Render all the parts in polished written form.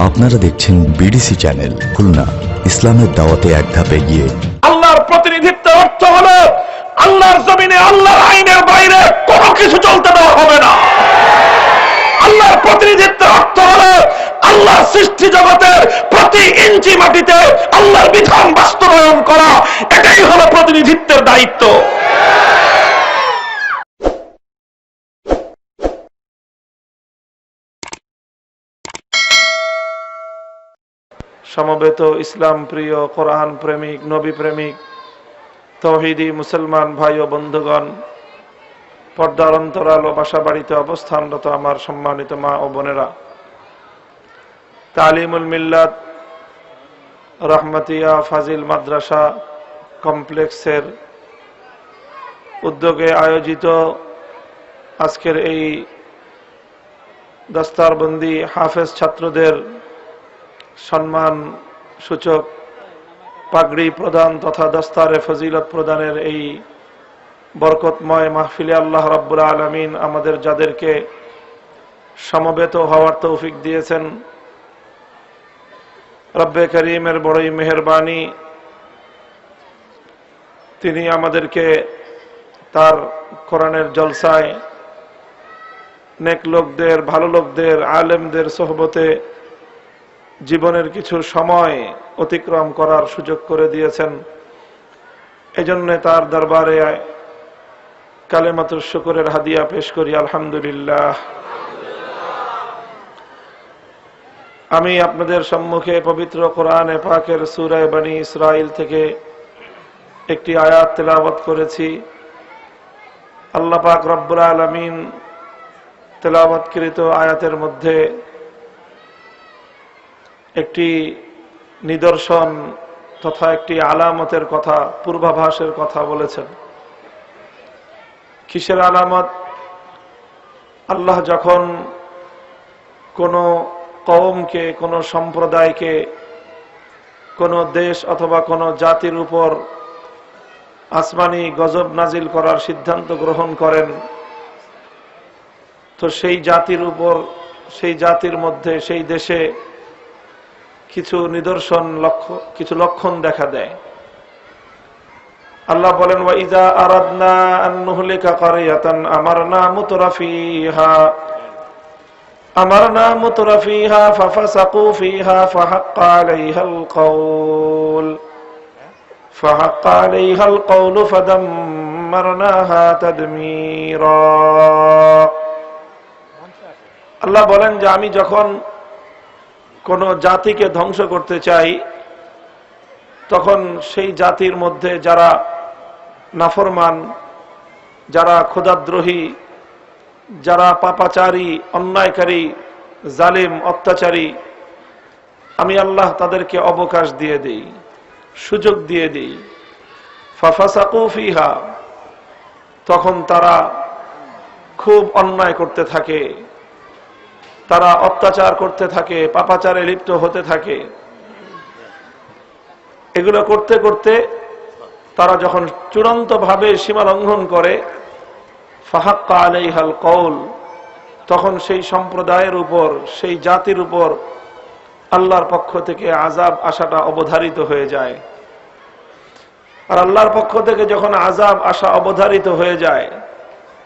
আপনারা দেখছেন BDC channel Khulna, ইসলামের দাওয়াতে এক ধাপ এগিয়ে। আল্লাহর প্রতিনিধিত্বের অর্থ হলো আল্লাহর জমিনে আল্লাহর আইনের বাইরে কোনো কিছু চলতে দেওয়া হবে না। আল্লাহর প্রতিনিধিত্বের অর্থ হলো আল্লাহর সৃষ্টি জগতের প্রতি ইঞ্চি মাটিতে আল্লাহর বিধান বাস্তবায়ন করা। এটাই হলো প্রতিনিধিত্বের দায়িত্ব। সমবেত ইসলাম প্রিয়, কোরআন প্রেমিক, নবী প্রেমিক, তৌহিদি মুসলমান ভাই ও বন্ধুগণ, পর্দার অন্তরাল ও বাসা বাড়িতে অবস্থানরত আমার সম্মানিত মা ও বোনেরা, তালিমুল মিল্লাত রহমতিয়া ফাজিল মাদ্রাসা কমপ্লেক্সের উদ্যোগে আয়োজিত আজকের এই দস্তারবন্দি হাফেজ ছাত্রদের সম্মান সূচক পাগড়ি প্রদান তথা দস্তারে ফজিলত প্রদানের এই বরকতময় মাহফিলে আল্লাহ রাব্বুল আলামিন আমাদের যাদেরকে সমবেত হওয়ার তৌফিক দিয়েছেন, রব্বে করিমের বড়ই মেহেরবানি। তিনি আমাদেরকে তার কোরআনের জলসায় নেক লোকদের, ভালো লোকদের, আলেমদের সোহবতে জীবনের কিছু সময় অতিক্রম করার সুযোগ করে দিয়েছেন। এজন্য তার দরবারে কালেমাতুর শুকরের হাদিয়া পেশ করি, আলহামদুলিল্লাহ। আমি আপনাদের সম্মুখে পবিত্র কোরআনে পাকের সূরা বনী ইসরাইল থেকে একটি আয়াত তেলাওয়াত করেছি। আল্লাহ পাক রব্বুল আলামিন তেলাওয়াতকৃত আয়াতের মধ্যে একটি নিদর্শন তথা একটি আলামতের কথা, পূর্বাভাসের কথা বলেছেন। কিসের আলামত? আল্লাহ যখন কোন কওমকে, কোন সম্প্রদায়কে, কোন দেশ অথবা কোন জাতির উপর আসমানি গজব নাজিল করার সিদ্ধান্ত গ্রহণ করেন, তো সেই জাতির উপর, সেই জাতির মধ্যে, সেই দেশে কিছু নিদর্শন, কিছু লক্ষণ দেখা দেয়। আল্লাহ বলেন, ওয়া ইযা আরাদনা আন নুহলিকা কারিয়াতান আমারনা মুতরাফিহা ফাফাসাকু ফিহা ফাহাক্কা আলাইহাল কওলু ফাদাম্মারনাহা তাদমীরা। আল্লাহ বলেন যে আমি যখন কোন জাতিকে ধ্বংস করতে চাই, তখন সেই জাতির মধ্যে যারা নাফরমান, যারা খোদাদ্রোহী, যারা পাপাচারী, অন্যায়কারী, জালিম, অত্যাচারী, আমি আল্লাহ তাদেরকে অবকাশ দিয়ে দেই, সুযোগ দিয়ে দেই। ফাফাসাকু ফিহা, তখন তারা খুব অন্যায় করতে থাকে, তারা অত্যাচার করতে থাকে, পাপাচারে লিপ্ত হতে থাকে। এগুলো করতে করতে তারা যখন চূড়ান্তভাবে সীমা লঙ্ঘন করে, ফাহাক্কা আলাইহাল কওল, তখন সেই সম্প্রদায়ের উপর, সেই জাতির উপর আল্লাহর পক্ষ থেকে আযাব আসাটা অবধারিত হয়ে যায়। আর আল্লাহর পক্ষ থেকে যখন আযাব আসা অবধারিত হয়ে যায়,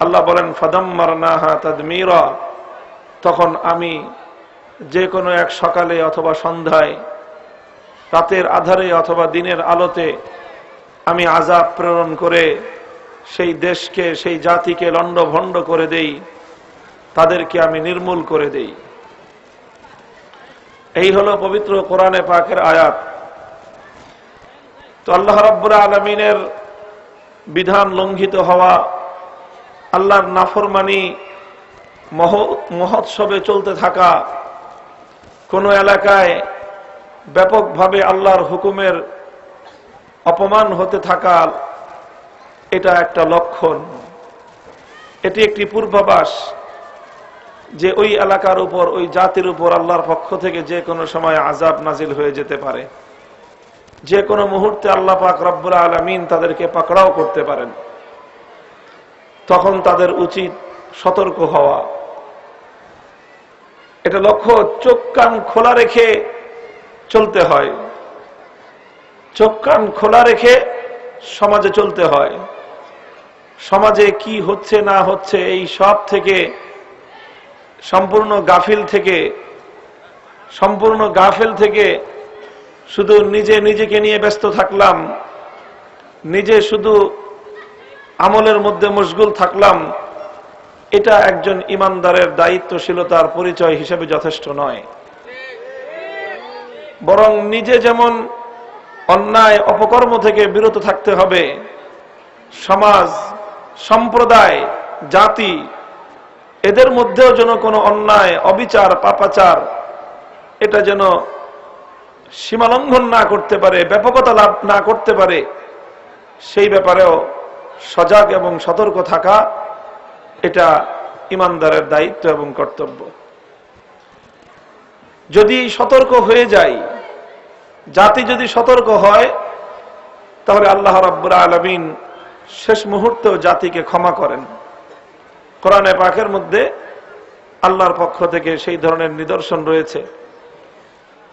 আল্লাহ বলেন ফাদাম্মারনাহা তাদমীরা, তখন আমি যে কোনো এক সকালে অথবা সন্ধ্যায়, রাতের আধারে অথবা দিনের আলোতে আমি আযাব প্রেরণ করে সেই দেশকে, সেই জাতিকে লণ্ডভণ্ড করে দেই, তাদেরকে আমি নির্মূল করে দেই। এই হলো পবিত্র কোরআনে পাকের আয়াত। তো আল্লাহ রাব্বুল আলামিনের বিধান লঙ্ঘিত হওয়া, আল্লাহর নাফরমানি মহোৎসবে চলতে থাকা, কোন এলাকায় ব্যাপকভাবে আল্লাহর হুকুমের অপমান হতে থাকা, এটা একটা লক্ষণ, এটি একটি পূর্বাভাস যে ওই এলাকার উপর, ওই জাতির উপর আল্লাহর পক্ষ থেকে যে কোনো সময় আযাব নাজিল হয়ে যেতে পারে। যে কোনো মুহূর্তে আল্লাহ পাক রব্বুল আলামিন তাদেরকে পাকড়াও করতে পারেন। তখন তাদের উচিত সতর্ক হওয়া। এটা লক্ষ্য, চোখ কান খোলা রেখে চলতে হয়, চোখ কান খোলা রেখে সমাজে চলতে হয়। সমাজে কি হচ্ছে না হচ্ছে এই সব থেকে সম্পূর্ণ গাফিল থেকে শুধু নিজেকে নিয়ে ব্যস্ত থাকলাম, নিজে শুধু আমলের মধ্যে মশগুল থাকলাম, এটা একজন ইমানদারের দায়িত্বশীলতার পরিচয় হিসেবে যথেষ্ট নয়। বরং নিজে যেমন অন্যায় অপকর্ম থেকে বিরত থাকতে হবে, সমাজ, সম্প্রদায়, জাতি এদের মধ্যেও যেন কোনো অন্যায়, অবিচার, পাপাচার এটা যেন সীমালঙ্ঘন না করতে পারে, ব্যাপকতা লাভ না করতে পারে, সেই ব্যাপারেও সজাগ এবং সতর্ক থাকা এটা ইমানদারের দায়িত্ব এবং কর্তব্য। যদি সতর্ক হয়ে যায়, জাতি যদি সতর্ক হয়, তাহলে আল্লাহ রাব্বুল আলামিন শেষ মুহূর্তেও জাতিকে ক্ষমা করেন। কোরআনে পাকের মধ্যে আল্লাহর পক্ষ থেকে সেই ধরনের নিদর্শন রয়েছে।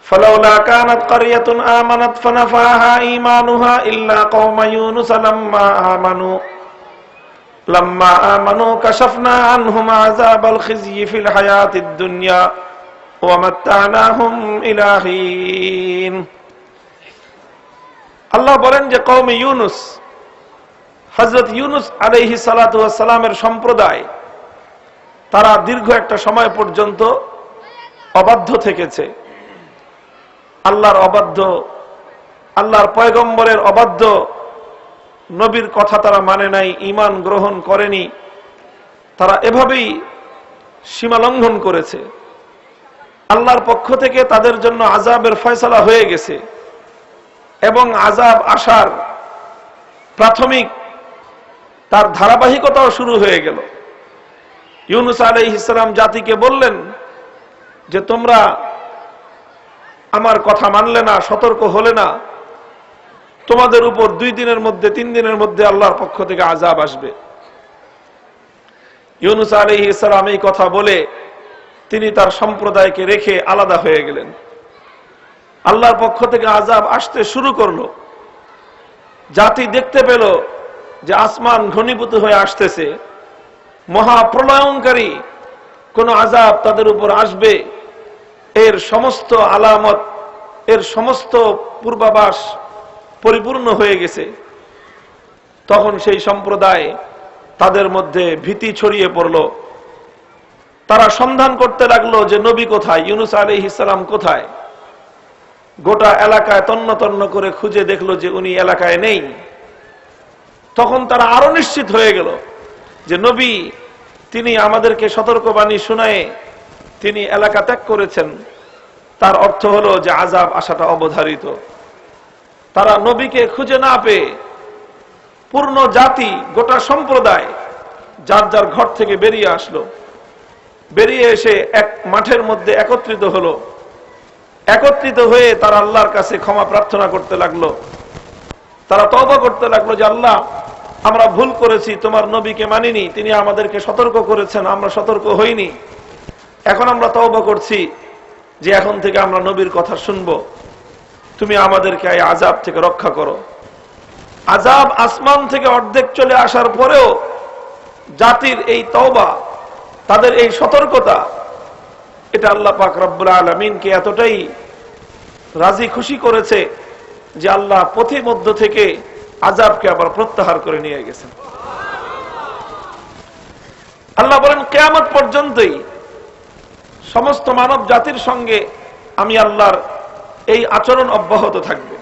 ফালাউলা কানাত ক্বরিয়াতুন আমানাত ফানাফাহা ঈমানুহা ইল্লা কওমা ইউনুস লাম্মা আমানু কাশাফনা আনহুম আযাবাল খিজয়ি ফিল হায়াতিদ দুনিয়া ওয়া মাত্তানাহুম ইলা হিন। আল্লাহ বলেন যে কওমে ইউনুস, হযরত ইউনুস আলাইহিস সালাতু ওয়াস সালামের সম্প্রদায়, তারা দীর্ঘ একটা সময় পর্যন্ত অবাধ্য থেকেছে। আল্লাহর অবাধ্য, আল্লাহর পয়গম্বরের অবাধ্য, নবীর কথা তারা মানে নাই, ঈমান গ্রহণ করেনি। তারা এভাবেই সীমা লঙ্ঘন করেছে। আল্লাহর পক্ষ থেকে তাদের জন্য আযাবের ফয়সালা হয়ে গেছে এবং আযাব আসার প্রাথমিক তার ধারাবাহিকতাও শুরু হয়ে গেল। ইউনুস আলাইহিস সালাম জাতিকে বললেন যে তোমরা আমার কথা মানলে না, সতর্ক হলে না, তোমাদের উপর 2 দিনের মধ্যে 3 দিনের মধ্যে আল্লাহর পক্ষ থেকে আযাব আসবে। ইউনুস আলাইহিস সালাম এই কথা বলে তিনি তার সম্প্রদায়কে রেখে আলাদা হয়ে গেলেন। আল্লাহর পক্ষ থেকে আযাব আসতে শুরু করলো। জাতি দেখতে পেল যে আসমান ঘনীভূত হয়ে আসতেছে, মহাপ্রলয়ঙ্কারী কোন আযাব তাদের উপর আসবে, এর সমস্ত আলামত, এর সমস্ত পূর্বাভাস পরিপূর্ণ হয়ে গেছে। তখন সেই সম্প্রদায়, তাদের মধ্যে ভীতি ছড়িয়ে পড়ল। তারা সন্ধান করতে লাগলো যে নবী কোথায়, ইউনুস আলাইহিস সালাম কোথায়। গোটা এলাকায় তন্ন তন্ন করে খুঁজে দেখলো যে উনি এলাকায় নেই। তখন তারা আরো নিশ্চিত হয়ে গেল যে নবী, তিনি আমাদেরকে সতর্কবাণী শোনায়ে তিনি এলাকা ত্যাগ করেছেন। তার অর্থ হলো যে আযাব আসাটা অবধারিত। তারা নবীকে খুঁজে না পেয়ে পূর্ণ জাতি, গোটা সম্প্রদায় যার যার ঘর থেকে বেরিয়ে আসলো। বেরিয়ে এসে এক মাঠের মধ্যে একত্রিত হলো। একত্রিত হয়ে তারা আল্লাহর কাছে ক্ষমা প্রার্থনা করতে লাগলো। তারা তওবা করতে লাগলো যে আল্লাহ, আমরা ভুল করেছি, তোমার নবীকে মানিনি, তিনি আমাদেরকে সতর্ক করেছেন, আমরা সতর্ক হইনি। এখন আমরা তওবা করছি যে এখন থেকে আমরা নবীর কথা শুনবো, তুমি আমাদেরকে এই আযাব থেকে রক্ষা করো। আযাব আসমান থেকে অর্ধেক চলে আসার পরেও জাতির এই তওবা, তাদের এই সতর্কতা, এটা আল্লাহ পাক রব্বুল আলামিনকে এতটাই রাজি খুশি করেছে যে আল্লাহ পথের মধ্য থেকে আযাবকে আবার প্রত্যাহার করে নিয়ে গেছেন। আল্লাহ বলেন কিয়ামত পর্যন্তই সমস্ত মানব জাতির সঙ্গে আমি আল্লাহর এই আচরণ অব্যাহত থাকবে।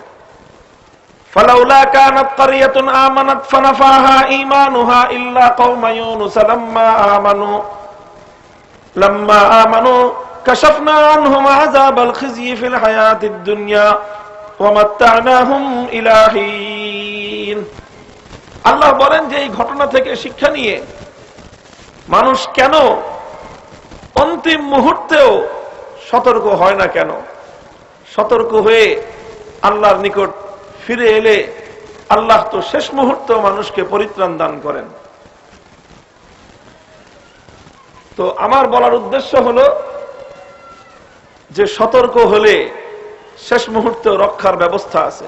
ফালাউলা কানাত ক্বরিয়াতুন আমানাত ফানাফাহা ঈমানুহা ইল্লা কওমা ইউনুস লাম্মা আমানু কাশাফনা আনহুম আযাবাল খিজয়ি ফিল হায়াতিদ দুনিয়া ওয়া মাত্তানাহুম ইলা হিন। আল্লাহ বলেন যে এই ঘটনা থেকে শিক্ষা নিয়ে মানুষ কেন অন্তিম মুহূর্তেও সতর্ক হয় না, কেন সতর্ক হয়ে আল্লাহর নিকট ফিরে এলে আল্লাহ তো শেষ মুহূর্তেও মানুষকে পরিত্রাণ দান করেন। তো আমার বলার উদ্দেশ্য হলো যে সতর্ক হলে শেষ মুহূর্তে রক্ষার ব্যবস্থা আছে,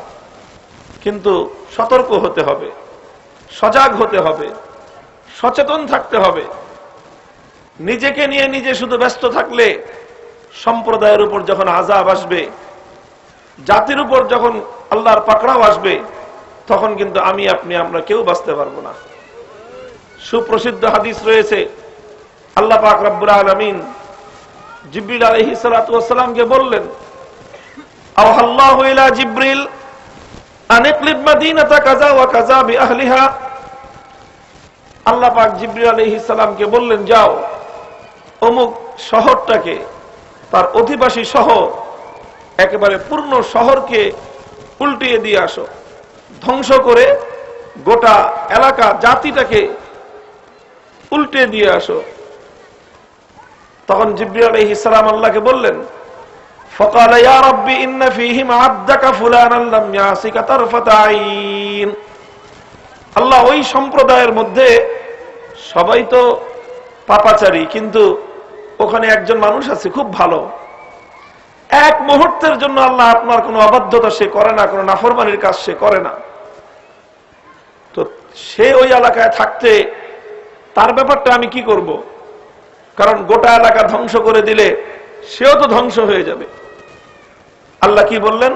কিন্তু সতর্ক হতে হবে, সজাগ হতে হবে, সচেতন থাকতে হবে। নিজেকে নিয়ে নিজে শুধু ব্যস্ত থাকলে সম্প্রদায়ের উপর যখন আযাব আসবে, জাতির উপর যখন আল্লাহর পাকড়াও আসবে, তখন কিন্তু আমি আপনি আমরা কেউ বাঁচতে পারবো না। সুপ্রসিদ্ধ হাদিস রয়েছে, আল্লাহ পাক রব্বুল আলামিন জিবরিল আলাইহিস সালাতু ওয়াস সালামকে বললেন, আওহাল্লাহু ইলা জিবরিল আন ইকলিব মাদিনাতা কাযা ওয়া কাযা বিআহলিহা। আল্লাহ পাক জিবরিল আলাইহিস সালামকে বললেন, যাও অমুক শহরটাকে, তার অধিবাসী সহ একেবারে পূর্ণ শহরকে উল্টিয়ে দিয়ে আসো, ধ্বংস করে গোটা এলাকা জাতিটাকে উল্টে দিয়ে আসো। তখন জিবরিল আলাইহিস সালাম আল্লাহকে বললেন, ফাকালা ইয়া রাব্বি ইন্না ফীহিম আবদাকা ফুলানান লাম ইয়াসিকা তারফাতা আইন। আল্লাহ, ওই সম্প্রদায়ের মধ্যে সবাই তো পাপাচারী, কিন্তু ওখানে একজন মানুষ আছে খুব ভালো, এক মুহূর্তের জন্য আল্লাহ আপনার কোনো অবাধ্যতা সে করে না, কোনো নাফরমানির কাজ সে করে না। তো সে ওই এলাকায় থাকতে তার ব্যাপারটা আমি কি করব? কারণ গোটা এলাকা ধ্বংস করে দিলে সেও তো ধ্বংস হয়ে যাবে। আল্লাহ কি বললেন?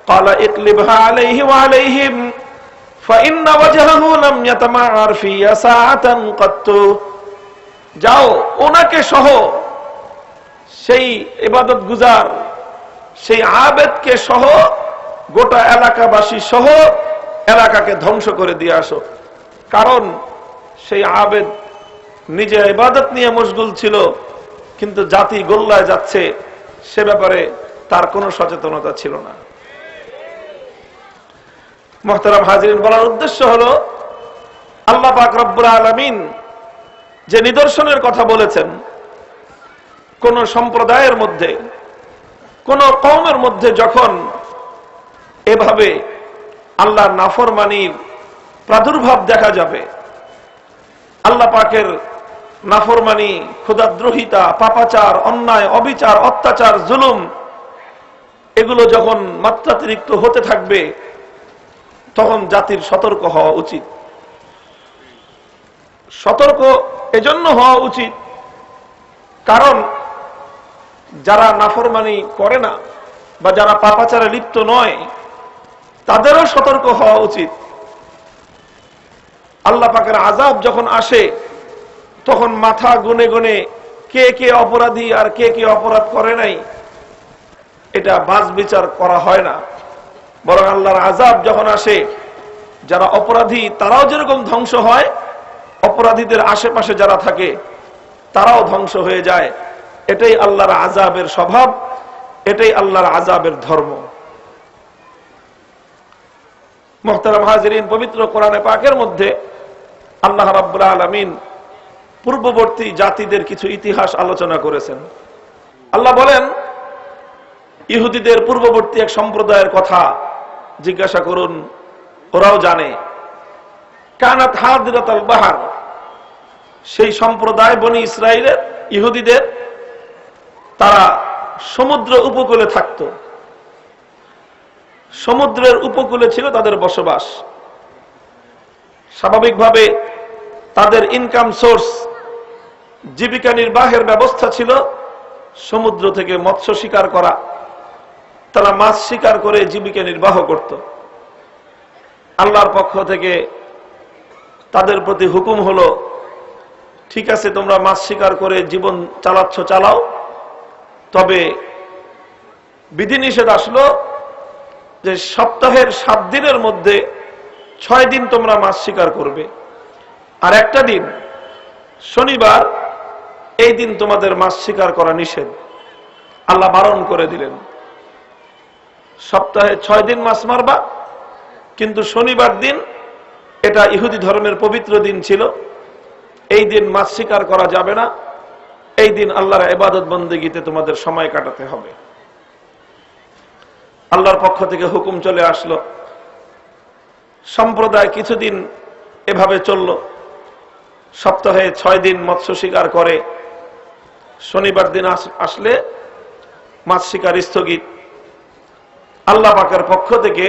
ক্বালা ইকলিবহা আলাইহি ওয়া আলাইহিম ফাইন্না ওয়াজহাহু লাম ইয়াতামাআর ফিয়া সাআতান কাত্তু। যাও ওনাকে সহ, সেই ইবাদত গুজার, সেই আবেদকে সহ, গোটা এলাকাবাসী সহ এলাকাকে ধ্বংস করে দিয়ে আসো। কারণ সেই আবেদ নিজে ইবাদত নিয়ে মশগুল ছিল, কিন্তু জাতি গোল্লায় যাচ্ছে সে ব্যাপারে তার কোনো সচেতনতা ছিল না। মুহতারাম হাজিরিন, বলার উদ্দেশ্য হলো আল্লাহ পাক রব্বুল আলামিন যে নিদর্শনের কথা বলেছেন, কোন সম্প্রদায়ের মধ্যে, কোন কওমের মধ্যে যখন এভাবে আল্লাহর নাফরমানির প্রাদুর্ভাব দেখা যাবে, আল্লাহ পাকের নাফরমানি, ক্ষুধাদ্রোহিতা, পাপাচার, অন্যায়, অবিচার, অত্যাচার, জুলুম, এগুলো যখন মাত্রাতিরিক্ত হতে থাকবে, তখন জাতির সতর্ক হওয়া উচিত। সতর্ক এজন্য হওয়া উচিত কারণ যারা নাফরমানি করে না বা যারা পাপাচারে লিপ্ত নয়, তাদেরও সতর্ক হওয়া উচিত। আল্লাহ পাকের আযাব যখন আসে, তখন মাথা গুনে গুনে কে কে অপরাধী আর কে কে অপরাধ করে নাই, এটা বাছ বিচার করা হয় না। বরং আল্লাহর আযাব যখন আসে, যারা অপরাধী তারাও যেরকম ধ্বংস হয়, অপরাধীদের আশেপাশে যারা থাকে তারাও ধ্বংস হয়ে যায়। এটাই আল্লাহর আযাবের স্বভাব, এটাই আল্লাহর আযাবের ধর্ম। মুহতারাম হাজিরিন, পবিত্র কোরআনে পাকের মধ্যে আল্লাহ রাব্বুল আলামিন পূর্ববর্তী জাতিদের কিছু ইতিহাস আলোচনা করেছেন। আল্লাহ বলেন, ইহুদিদের পূর্ববর্তী এক সম্প্রদায়ের কথা জিজ্ঞাসা করুন, ওরাও জানে। কানাত হাদিরাতাল বাহর, সেই সম্প্রদায় বনি ইসরাইলের ইহুদিদের, তারা সমুদ্র উপকূলে থাকত। সমুদ্রের উপকূলে ছিল তাদের বসবাস। স্বাভাবিকভাবে তাদের ইনকাম সোর্স, জীবিকা নির্বাহের ব্যবস্থা ছিল সমুদ্র থেকে মৎস্য শিকার করা। তারা মাছ শিকার করে জীবিকা নির্বাহ করত। আল্লাহর পক্ষ থেকে তাদের প্রতি হুকুম হলো, ঠিক আছে তোমরা মাছ শিকার করে জীবন চালাচ্ছ, চালাও, তবে বিধিনিষেধ আসলো যে সপ্তাহের 7 দিনের মধ্যে 6 দিন তোমরা মাছ শিকার করবে, আর একটা দিন শনিবার, এই দিন তোমাদের মাছ শিকার করা নিষেধ। আল্লাহ বারণ করে দিলেন, সপ্তাহে 6 দিন মাছ মারবা, কিন্তু শনিবার দিন, এটা ইহুদি ধর্মের পবিত্র দিন ছিল, এই দিন মাছ শিকার করা যাবে না, এই দিন আল্লাহর ইবাদত বন্দেগীতে তোমাদের সময় কাটাতে হবে। আল্লাহর পক্ষ থেকে হুকুম চলে আসলো। সম্প্রদায় কিছুদিন এভাবে চলল, সপ্তাহে 6 দিন মৎস্য শিকার করে, শনিবার দিন আসলে মাছ শিকার স্থগিত। আল্লাহ পাকের পক্ষ থেকে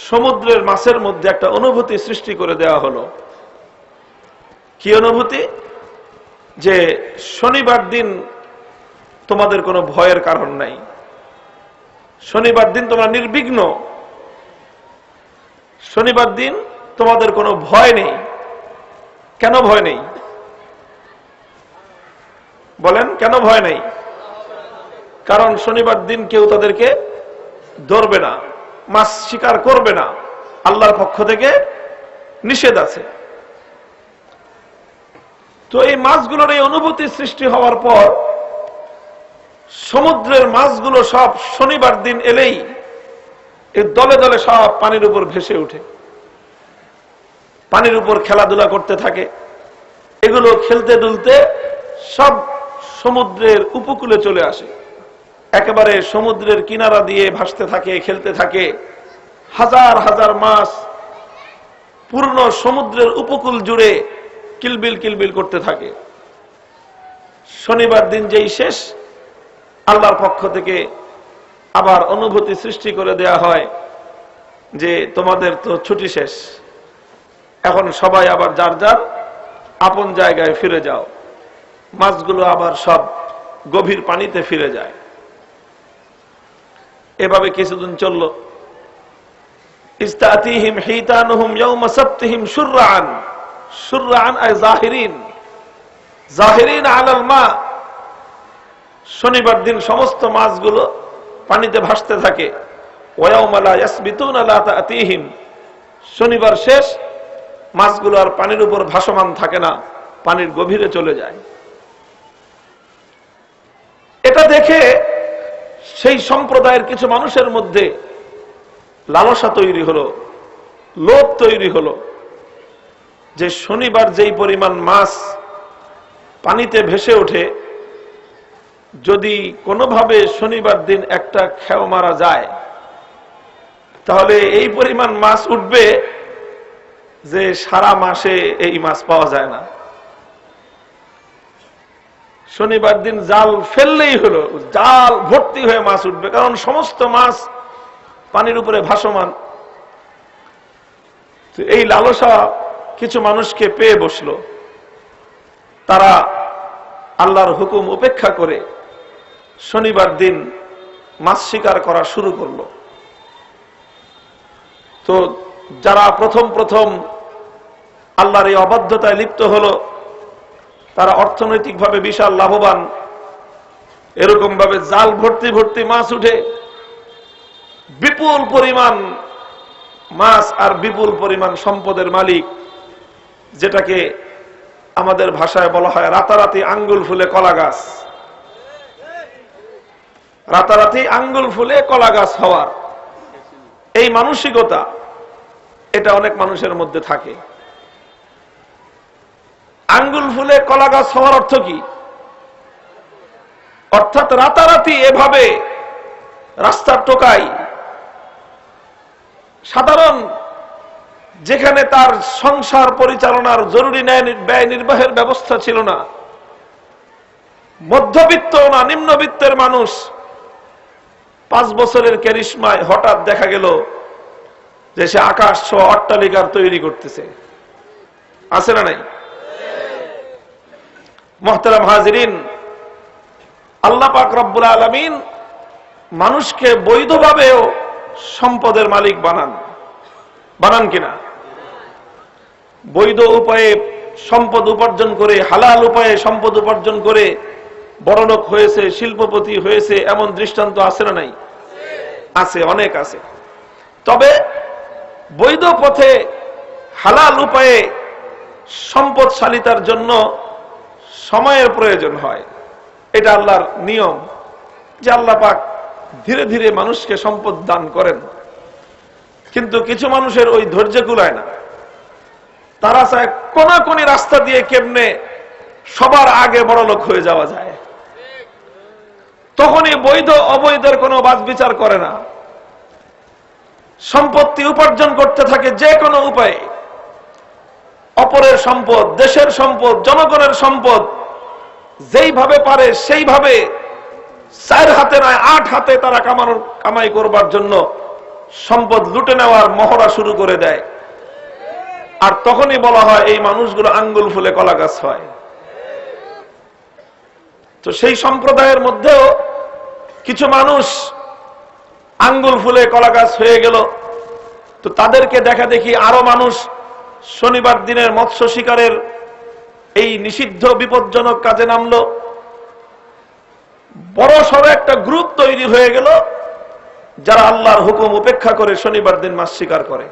সমুদ্রের মাছের মধ্যে একটা অনুভূতি সৃষ্টি করে দেওয়া হলো। কি অনুভূতি? যে শনিবার দিন তোমাদের কোনো ভয়ের কারণ নাই, শনিবার দিন তোমরা নির্বিঘ্ন, শনিবার দিন তোমাদের কোনো ভয় নেই। কেন ভয় নেই বলেন? কেন ভয় নেই? কারণ শনিবার দিন কেউ তাদেরকে ধরবে না, মাছ শিকার করবে না, আল্লাহর পক্ষ থেকে নিষেধ আছে। তো এই মাছগুলোর এই অনুভূতি সৃষ্টি হওয়ার পর সমুদ্রের মাছগুলো সব শনিবার দিন এলেই এই দলে দলে সব পানির উপর ভেসে ওঠে, পানির উপর খেলাধুলা করতে থাকে। এগুলো খেলতে দুলতে সব সমুদ্রের উপকূলে চলে আসে, একেবারে সমুদ্রের কিনারা দিয়ে ভাসতে থাকে, খেলতে থাকে। হাজার হাজার মাছ পূর্ণ সমুদ্রের উপকূল জুড়ে কিলবিল কিলবিল করতে থাকে। শনিবার দিন যেই শেষ, আল্লাহর পক্ষ থেকে আবার অনুভূতি সৃষ্টি করে দেয়া হয় যে তোমাদের তো ছুটি শেষ, এখন সবাই আবার যার যার আপন জায়গায় ফিরে যাও। মাছগুলো আবার সব গভীর পানিতে ফিরে যায়। এভাবে কিছুদিন চলল। ইস্তাতিহিম হিতানুহুম ইয়াওমা সাবতিহিম শুরআন, শুরআন আই জাহিরিন, জাহিরিন আলাল মা। শনিবার দিন সমস্ত মাছগুলো পানিতে ভাসতে থাকে। ওয়া ইয়াওমা লা ইয়াসবিতুনা লা তাতিহিম, শনিবার শেষ, মাছগুলো আর পানির উপর ভাসমান থাকে না, পানির গভীরে চলে যায়। এটা দেখে সেই সম্প্রদায়ের কিছু মানুষের মধ্যে লালসা তৈরি হলো, লোভ তৈরি হলো যে শনিবার যেই পরিমাণ মাছ পানিতে ভেসে ওঠে, যদি কোনোভাবে শনিবার দিন একটা খেও মারা যায় তাহলে এই পরিমাণ মাছ উঠবে যে সারা মাসে এই মাছ পাওয়া যায় না। শনিবার দিন জাল ফেললেই হলো, জাল ভর্তি হয়ে মাছ উঠবে, কারণ সমস্ত মাছ পানির উপরে ভাসমান। এই লালসা কিছু মানুষকে পেয়ে বসলো। তারা আল্লাহর হুকুম উপেক্ষা করে শনিবার দিন মাছ শিকার করা শুরু করলো। তো যারা প্রথম প্রথম আল্লাহর এই অবাধ্যতায় লিপ্ত হলো, তারা অর্থনৈতিকভাবে বিশাল লাভবান। এরকম ভাবে জাল ভর্তি ভর্তি মাছ উঠে, বিপুল পরিমাণ মাছ আর বিপুল পরিমাণ সম্পদের মালিক, যেটাকে আমাদের ভাষায় বলা হয় রাতারাতি আঙ্গুল ফুলে কলা গাছ। রাতারাতি আঙ্গুল ফুলে কলা গাছ হওয়ার এই মানসিকতা, এটা অনেক মানুষের মধ্যে থাকে। আঙ্গুল ফুলে কলা গাছ হওয়ার অর্থ কি? অর্থাৎ রাতারাতি এভাবে রাস্তার টোকায়, সাধারণ যেখানে তার সংসার পরিচালনার জরুরি ব্যয় নির্বাহের ব্যবস্থা ছিল না, মধ্যবিত্ত না নিম্নবিত্তের মানুষ 5 বছরের ক্যারিশমায় হঠাৎ দেখা গেল যে সে আকাশ ছোঁয়া অট্টালিকার তৈরি করতেছে। আছে না নাই? মুহতারাম হাজিরিন, আল্লাহ পাক রব্বুল আলামিন মানুষকে বৈধভাবেও সম্পদের মালিক বানান, বানান কিনা? বৈধ উপায়ে সম্পদ উপার্জন করে, হালাল উপায়ে সম্পদ উপার্জন করে বড়লোক হয়েছে, শিল্পপতি হয়েছে, এমন দৃষ্টান্ত আছে না নাই? আছে, অনেক আছে। তবে বৈধ পথে হালাল উপায়ে সম্পদশালিতার জন্য সময়ের প্রয়োজন হয়। এটা আল্লাহর নিয়ম যে আল্লাহ পাক ধীরে ধীরে মানুষকে সম্পদ দান করেন। কিন্তু কিছু মানুষের ওই ধৈর্য কুলায় না। তারা চায় কোনাকুনি রাস্তা দিয়ে কেমনে সবার আগে বড়লোক হয়ে যাওয়া যায়। তখনই বৈধ অবৈধের কোনো বাছবিচার করে না, সম্পত্তি উপার্জন করতে থাকে যে কোনো উপায়ে। অপরের সম্পদ, দেশের সম্পদ, জনগণের সম্পদ যেইভাবে পারে সেইভাবে 4 হাতে নয় 8 হাতে তারা কামাই করবার জন্য সম্পদ লুটে নেওয়ার মহড়া শুরু করে দেয়। আর তখনই বলা হয় এই মানুষগুলো আঙ্গুল ফুলে কলা গাছ হয়। তো সেই সম্প্রদায়ের মধ্যেও কিছু মানুষ আঙ্গুল ফুলে কলা গাছ হয়ে গেল। তো তাদেরকে দেখা দেখি আরো মানুষ শনিবার দিনের মৎস্য শিকারের এই নিষিদ্ধ বিপজ্জনক কাজে নামলো। বড় সড়ো একটা গ্রুপ তৈরি হয়ে গেল যারা আল্লাহর হুকুম উপেক্ষা করে শনিবার দিন মাছ শিকার করে।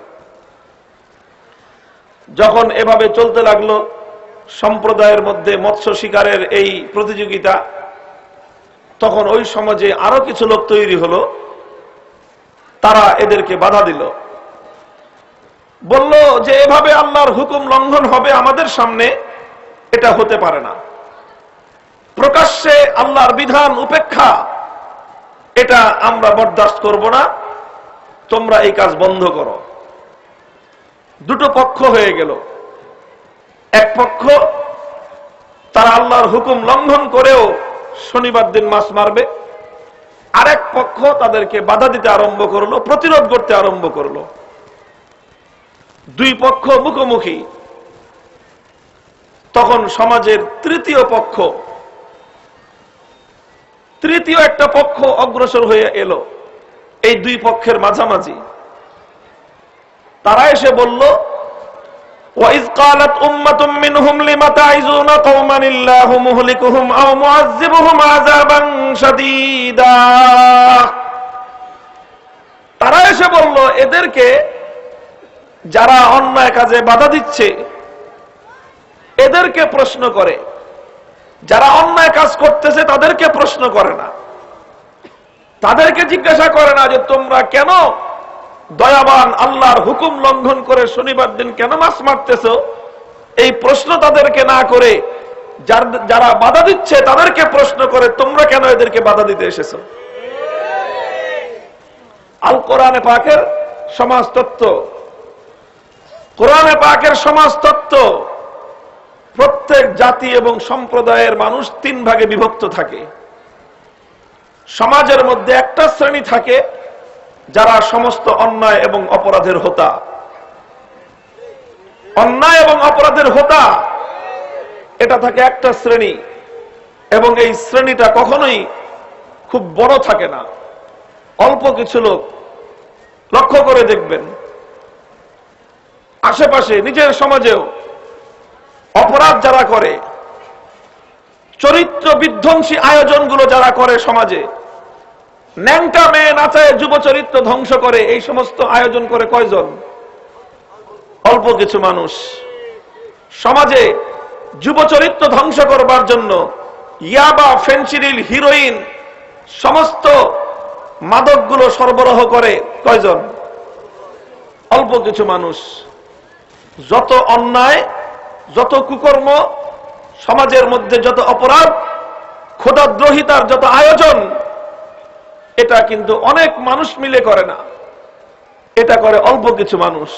যখন এভাবে চলতে লাগলো সম্প্রদায়ের মধ্যে মৎস্য শিকারের এই প্রতিযোগিতা, তখন ওই সমাজে আরো কিছু লোক তৈরি হলো, তারা এদেরকে বাধা দিল, বলল যে এভাবে আল্লাহর হুকুম লঙ্ঘন হবে আমাদের সামনে, এটা হতে পারে না। প্রকাশ্যে আল্লাহর বিধান উপেক্ষা, এটা আমরা বরদাস্ত করব না, তোমরা এই কাজ বন্ধ করো। দুটো পক্ষ হয়ে গেল। এক পক্ষ তারা আল্লাহর হুকুম লঙ্ঘন করেও শনিবার দিন মাছ মারবে, আরেক পক্ষ তাদেরকে বাধা দিতে আরম্ভ করলো, প্রতিরোধ করতে আরম্ভ করলো। দুই পক্ষ মুখোমুখি। তখন সমাজের তৃতীয় একটা পক্ষ অগ্রসর হয়ে এলো এই দুই পক্ষের মাঝামাঝি। তারা এসে বলল, وَإِذْ قَالَتْ أُمَّةٌ مِّنْهُمْ لِمَ تَعِظُونَ قَوْمًا اللَّهُ مُهْلِكُهُمْ أَوْ مُعَذِّبُهُمْ عَذَابًا شَدِيدًا। তারা এসে বলল, এদেরকে যারা অন্যায় কাজে বাধা দিচ্ছে এদেরকে প্রশ্ন করে, যারা অন্যায় কাজ করতেছে তাদেরকে প্রশ্ন করে না, তাদেরকে জিজ্ঞাসা করে না যে তোমরা কেন দয়াবান আল্লাহর হুকুম লঙ্ঘন করে শনিবার দিন কেন মাছ মারতেছো। এই প্রশ্ন তাদেরকে না করে যারা বাধা দিচ্ছে তাদেরকে প্রশ্ন করে, তোমরা কেন এদেরকে বাধা দিতে এসেছো। আল কোরআনে পাকের সমাজতত্ত্ব, কোরআনে পাকের সমাজতত্ত্ব প্রত্যেক জাতি এবং সম্প্রদায়ের মানুষ 3 ভাগে বিভক্ত থাকে। সমাজের মধ্যে একটা শ্রেণী থাকে যারা সমস্ত অন্যায় এবং অপরাধের হোতা। অন্যায় এবং অপরাধের হোতা এটা থাকে একটা শ্রেণী, এবং এই শ্রেণীটা কখনোই খুব বড় থাকে না, অল্প কিছু লোক। লক্ষ্য করে দেখবেন আশেপাশে নিজের সমাজেও অপরাধ যারা করে, চরিত্র বিধ্বংসী আয়োজনগুলো যারা করে সমাজে, ন্যাংটা মেয়ে নাচায় যুব চরিত্র ধ্বংস করে, এই সমস্ত আয়োজন করে কয়জন? অল্প কিছু মানুষ। সমাজে যুব চরিত্র ধ্বংস করবার জন্য ইয়াবা, ফেনসিডিল, হিরোইন সমস্ত মাদকগুলো সরবরাহ করে কয়জন? অল্প কিছু মানুষ। যত অন্যায়, যত কুকর্ম, সমাজের মধ্যে যত অপরাধ, খোদাদ্রোহিতার যত আয়োজন, এটা কিন্তু অনেক মানুষ মিলে করে না, এটা করে অল্প কিছু মানুষ।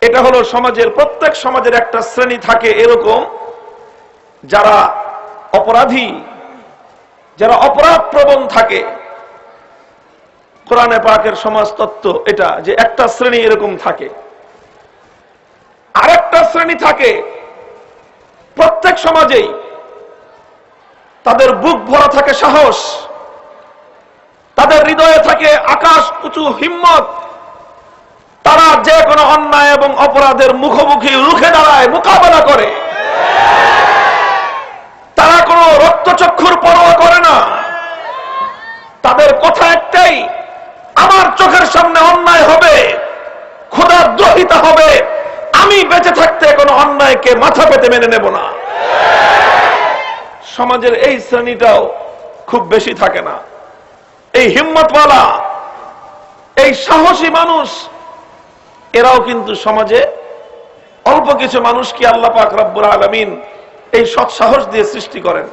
এটা হলো সমাজের, প্রত্যেক সমাজের একটা শ্রেণী থাকে এরকম যারা অপরাধী, যারা অপরাধ প্রবণ থাকে। কোরআনে পাকের সমাজতত্ত্ব এটা, যে একটা শ্রেণী এরকম থাকে। আরেকটা শ্রেণী থাকে প্রত্যেক সমাজেই, তাদের বুক ভরা থাকে সাহস, তাদের হৃদয়ে থাকে আকাশ উঁচু হিম্মত। তারা যে কোনো অন্যায় এবং অপরাধের মুখোমুখি রুখে দাঁড়ায়, মোকাবেলা করে। তারা কোনো রক্তচক্ষুর পরোয়া করে না। তাদের কথা একটাই, আমার চোখের সামনে অন্যায় হবে, খোদাদ্রোহিতা হবে, আমি বেঁচে থাকতে কোনো অন্যায়কে মাথা পেতে মেনে নেব না। সমাজের এই শ্রেণীটাও খুব বেশি থাকে না। এই হিম্মতওয়ালা, এই সাহসী মানুষ, এরাও কিন্তু সমাজে অল্প কিছু মানুষকে আল্লাহ পাক রব্বুল আলামিন এই সৎ সাহস দিয়ে সৃষ্টি করেন।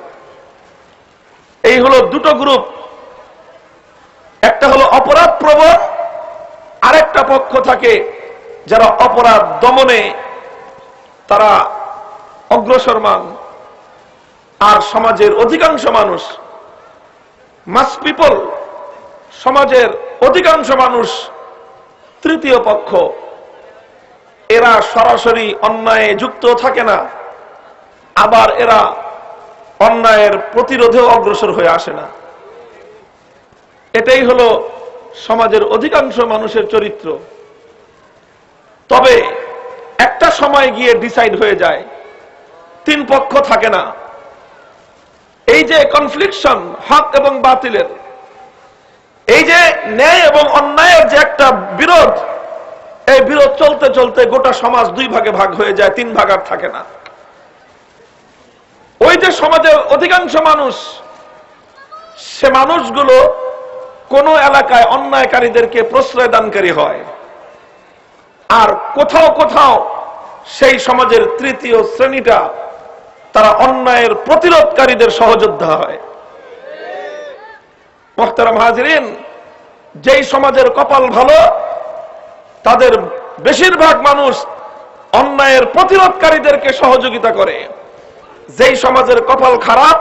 এই হলো দুটো গ্রুপ। একটা হলো অপরাধ প্রবণ, আরেকটা পক্ষ থাকে যারা অপরাধ দমনে তারা অগ্রসরমান। আর সমাজের অধিকাংশ মানুষ মাস পিপল, সমাজের অধিকাংশ মানুষ তৃতীয় পক্ষ। এরা সরাসরি অন্যায়ে যুক্ত থাকে না, আবার এরা অন্যায়ের প্রতিরোধেও অগ্রসর হয়ে আসে না। এটাই হলো সমাজের অধিকাংশ মানুষের চরিত্র। তবে একটা সময় গিয়ে ডিসাইড হয়ে যায়, তিন পক্ষ থাকে না। এই যে কনফ্লিকশন হক এবং বাতিলের, এই যে ন্যায় এবং অন্যায়ের যে একটা বিরোধ, এই বিরোধ চলতে চলতে গোটা সমাজ দুই ভাগে ভাগ হয়ে যায়, তিন ভাগ আর থাকে না। ওই যে সমাজের অধিকাংশ মানুষ, সে মানুষগুলো কোন এলাকায় অন্যায়কারীদেরকে প্রশ্রয় দানকারী হয়, আর কোথাও কোথাও সেই সমাজের তৃতীয় শ্রেণীটা তারা অন্যায়ের প্রতিরোধকারীদের সহযোদ্ধা হয়। মুহতারাম হাজিরিন, যেই সমাজের কপাল ভালো, তাদের বেশিরভাগ মানুষ অন্যায়ের প্রতিরোধকারীদেরকে সহযোগিতা করে। যেই সমাজের কপাল খারাপ,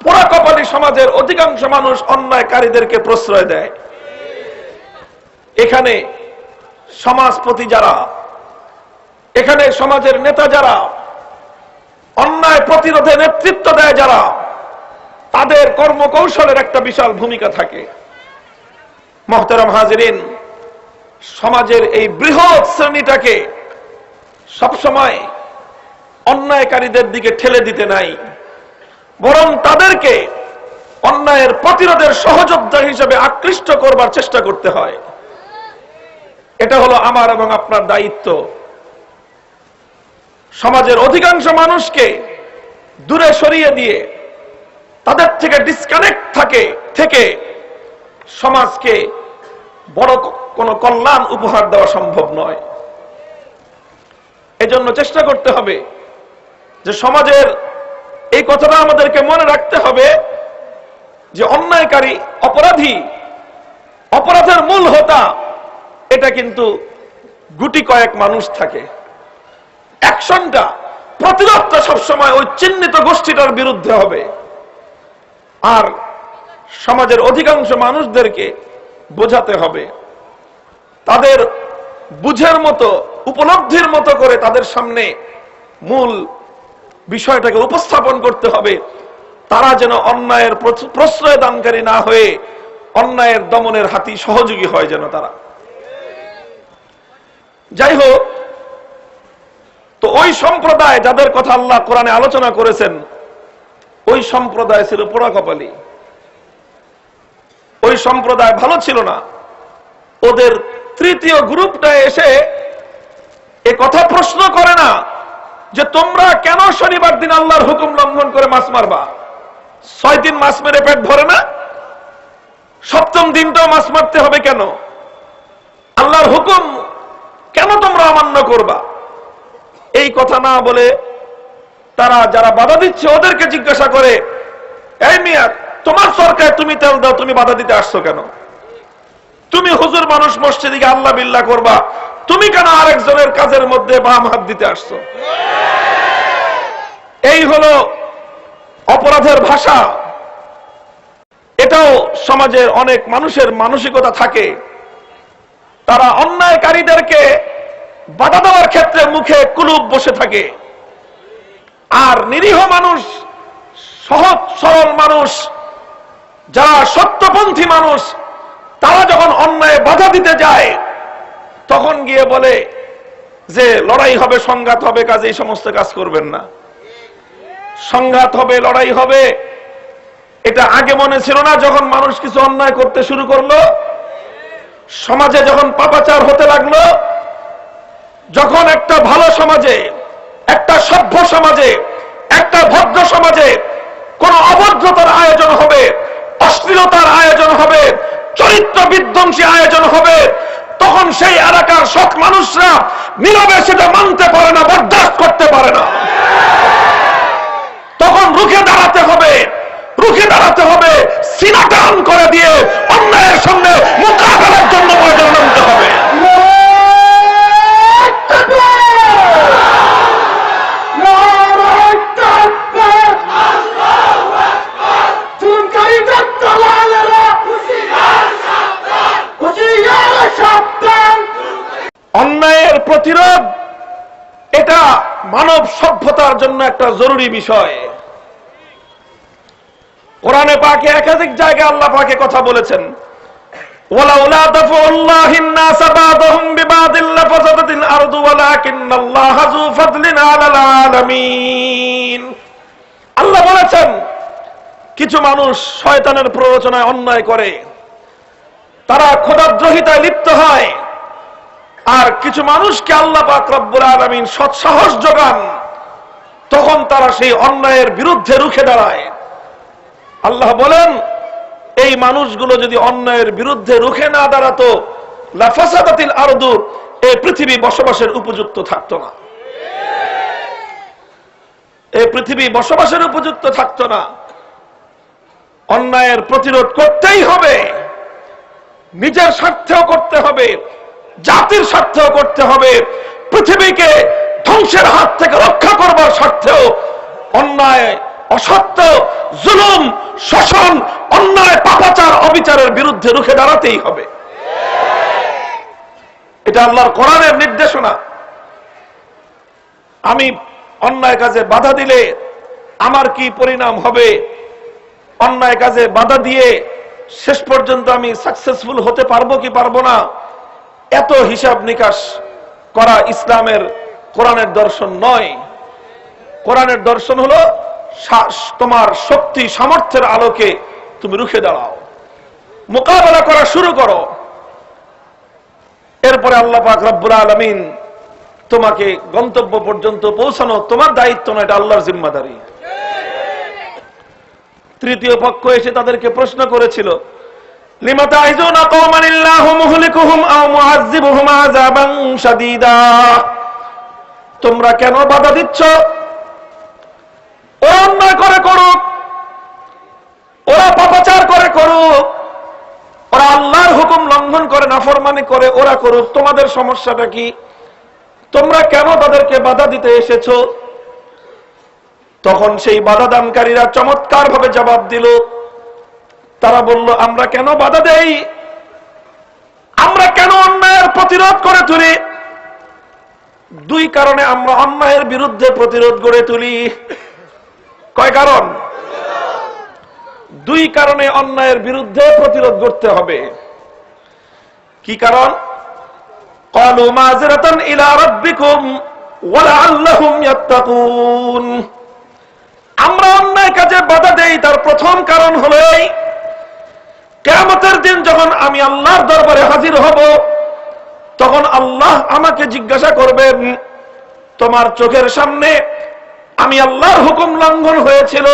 পোড়া কপালী সমাজের অধিকাংশ মানুষ অন্যায়কারীদেরকে প্রশ্রয় দেয়। এখানে সমাজপতি যারা, এখানে সমাজের নেতা যারা, অন্যায় প্রতিরোধে নেতৃত্ব দেয় যারা, তাদের কর্মকৌশলের একটা বিশাল ভূমিকা থাকে। মুহতারাম হাজিরিন, সমাজের এই বৃহৎ শ্রেণীটাকে সবসময় অন্যায়কারীদের দিকে ঠেলে দিতে নাই, বরং তাদেরকে অন্যায়ের প্রতিরোধের সহযোদ্ধা হিসেবে আকৃষ্ট করবার চেষ্টা করতে হয়। এটা হলো আমার এবং আপনার দায়িত্ব। সমাজের অধিকাংশ মানুষকে দূরে সরিয়ে দিয়ে, তাদের থেকে ডিসকানেক্ট থেকে সমাজকে বড় কোনো কল্যাণ উপহার দেওয়া সম্ভব নয়। এজন্য চেষ্টা করতে হবে যে সমাজের এই কথাটা আমাদেরকে মনে রাখতে হবে যে অন্যায়কারী, অপরাধী, অপরাধের মূল হোতা এটা কিন্তু গুটি কয়েক মানুষ থাকে। অ্যাকশনটা, প্রতিরোধটা সবসময় ওই চিহ্নিত গোষ্ঠীটার বিরুদ্ধে হবে। আর সমাজের অধিকাংশ মানুষদেরকে বোঝাতে হবে, তাদের বুঝের মতো, উপলব্ধির মতো করে তাদের সামনে মূল বিষয়টাকে উপস্থাপন করতে হবে। তারা যেন অন্যায়ের প্রশ্রয় দানকারী না হয়ে অন্যায়ের দমনের হাতি সহযোগী হয় যেন তারা। যাই হোক, তো ওই সম্প্রদায় যাদের কথা আল্লাহ কোরআনে আলোচনা করেছেন, ওই সম্প্রদায় ছিল পোড়া কপালী। ওই সম্প্রদায় ভালো ছিল না। ওদের তৃতীয় গ্রুপটা এসে এ কথা প্রশ্ন করে না যে তোমরা কেন শনিবার দিন আল্লাহর হুকুম লঙ্ঘন করে মাছ মারবা? 6 দিন মাছ মেরে পেট ভরে না? 7ম দিনটাও মাছ মারতে হবে কেন? আল্লাহর হুকুম কেন তোমরা অমান্য করবা? এই কথা না বলে তারা যারা বাধা দিচ্ছে ওদেরকে জিজ্ঞাসা করে, এই মিয়া, তোমার সরকার তুমি তেল দাও, তুমি বাধা দিতে আসছো কেন? তুমি হুজুর মানুষ, মসজিদে গিয়ে আল্লাহ বিল্লাহ করবা, তুমি কেন আরেকজনের কাজের মধ্যে বাম হাত দিতে আসছো? এই হলো অপরাধের ভাষা। এটাও সমাজের অনেক মানুষের মানসিকতা থাকে। তারা অন্যায়কারীদেরকে বাধা দেওয়ার ক্ষেত্রে মুখে কুলুপ বসে থাকে, আর নিরীহ মানুষ, সহজ সরল মানুষ, যারা সত্যপন্থী মানুষ, তারা যখন অন্যায় বাধা দিতে যায় তখন গিয়ে বলে যে লড়াই হবে, সংঘাত হবে, কাজে এই সমস্ত কাজ করবেন না। সংঘাত হবে, লড়াই হবে, এটা আগে মনে ছিল না যখন মানুষ কিছু অন্যায় করতে শুরু করলো? সমাজে যখন পাপাচার হতে লাগলো, যখন একটা ভালো সমাজে, একটা সভ্য সমাজে, একটা ভদ্র সমাজে কোন অভদ্রতার আয়োজন হবে, অশ্লীলতার আয়োজন হবে, চরিত্র বিধ্বংসী আয়োজন হবে, তখন সেই এলাকার সৎ মানুষরা নীরবে সেটা মানতে পারে না, বরদাস্ত করতে পারে না। তখন রুখে দাঁড়াতে হবে, রুখে দাঁড়াতে হবে, সিনা টান করে দিয়ে অন্যায়ের সামনে মোকাবেলার জন্য ময়দানে নামতে হবে। তুমি প্রতিরোধ এটা মানব সভ্যতার জন্য একটা জরুরি বিষয়। কোরআনে পাকে একাধিক জায়গায় আল্লাহ পাকে কথা বলেছেন, ওয়ালাউলা দাফুল্লাহিন নাস বা'দহুম বিবাদিল লাফাসাদাতিল আরদু ওয়ালাকিন্নাল্লাহা যু ফাদলিন আলাল আলামিন। আল্লাহ বলেছেন কিছু মানুষ শয়তানের প্ররোচনায় অন্যায় করে, তারা খোদাদ্রোহিতায় লিপ্ত হয়, আর কিছু মানুষকে আল্লাহ পাক রব্বুল আলামিন সৎসাহস যোগান, তখন তারা সেই অন্যায়ের বিরুদ্ধে রুখে দাঁড়ায়। আল্লাহ বলেন এই মানুষগুলো যদি অন্যায়ের বিরুদ্ধে রুখে না দাঁড়াতো, লাফাসাদাতিল আরদু, এই পৃথিবী বসবাসের উপযুক্ত থাকতো না, এই পৃথিবী বসবাসের উপযুক্ত থাকতো না। অন্যায়ের প্রতিরোধ করতেই হবে, নিজের স্বার্থেও করতে হবে, জাতির স্বার্থেও করতে হবে, পৃথিবীকে ধ্বংসের হাত থেকে রক্ষা করবার স্বার্থেও অন্যায়, অসত্য, জুলুম, শোষণ, অন্যায়, পাপাচার, অবিচারের বিরুদ্ধে রুখে দাঁড়াতেই হবে। এটা আল্লাহর কোরআনের নির্দেশনা। আমি অন্যায় কাজে বাধা দিলে আমার কি পরিণাম হবে, অন্যায় কাজে বাধা দিয়ে শেষ পর্যন্ত আমি সাকসেসফুল হতে পারবো কি পারবো না, এত হিসাব নিকাশ করা ইসলামের কোরআনের দর্শন নয়। কোরআনের দর্শন হলো তোমার শক্তি সামর্থ্যের আলোকে তুমি রুখে দাঁড়াও, মোকাবেলা করা শুরু করো। এরপরে আল্লাহ পাক রব্বুল আলামিন তোমাকে গন্তব্য পর্যন্ত পৌঁছানো তোমার দায়িত্ব না, এটা আল্লাহর জিম্মাদারি। তৃতীয় পক্ষ এসে তাদেরকে প্রশ্ন করেছিল, লিমা তাইজুনা কওমান ইল্লাহু মুহলিকুহুম আও মুআযযিবুহুম আযাবান শাদীদা, তোমরা কেন বাধা দিচ্ছ? ওরা অন্যায় করে করুক, ওরা পাপাচার করে করুক, ওরা আল্লাহর হুকুম লঙ্ঘন করে নাফরমানি করে ওরা করুক, তোমাদের সমস্যাটা কি? তোমরা কেন তাদেরকে বাধা দিতে এসেছো? তখন সেই বাধা দানকারীরা চমৎকার ভাবে জবাব দিল। তারা বলল, আমরা কেন বাধা দেই, আমরা কেন অন্যায়ের প্রতিরোধ করে তুলি? দুই কারণে আমরা অন্যায়ের বিরুদ্ধে প্রতিরোধ গড়ে তুলি। কয় কারণ? দুই কারণে অন্যায়ের বিরুদ্ধে প্রতিরোধ করতে হবে। কি কারণ? ক্বালু মাযিরাতান ইলা রাব্বিকুম ওয়া লাআল্লাহুম ইয়াত্তাকুন। আমরা অন্যায় কাজে বাধা দেই তার প্রথম কারণ হলো এই, কিয়ামতের দিন যখন আমি আল্লাহর দরবারে হাজির হব, তখন আল্লাহ আমাকে জিজ্ঞাসা করবেন, তোমার চোখের সামনে আমি আল্লাহর হুকুম লঙ্ঘন হয়েছিল,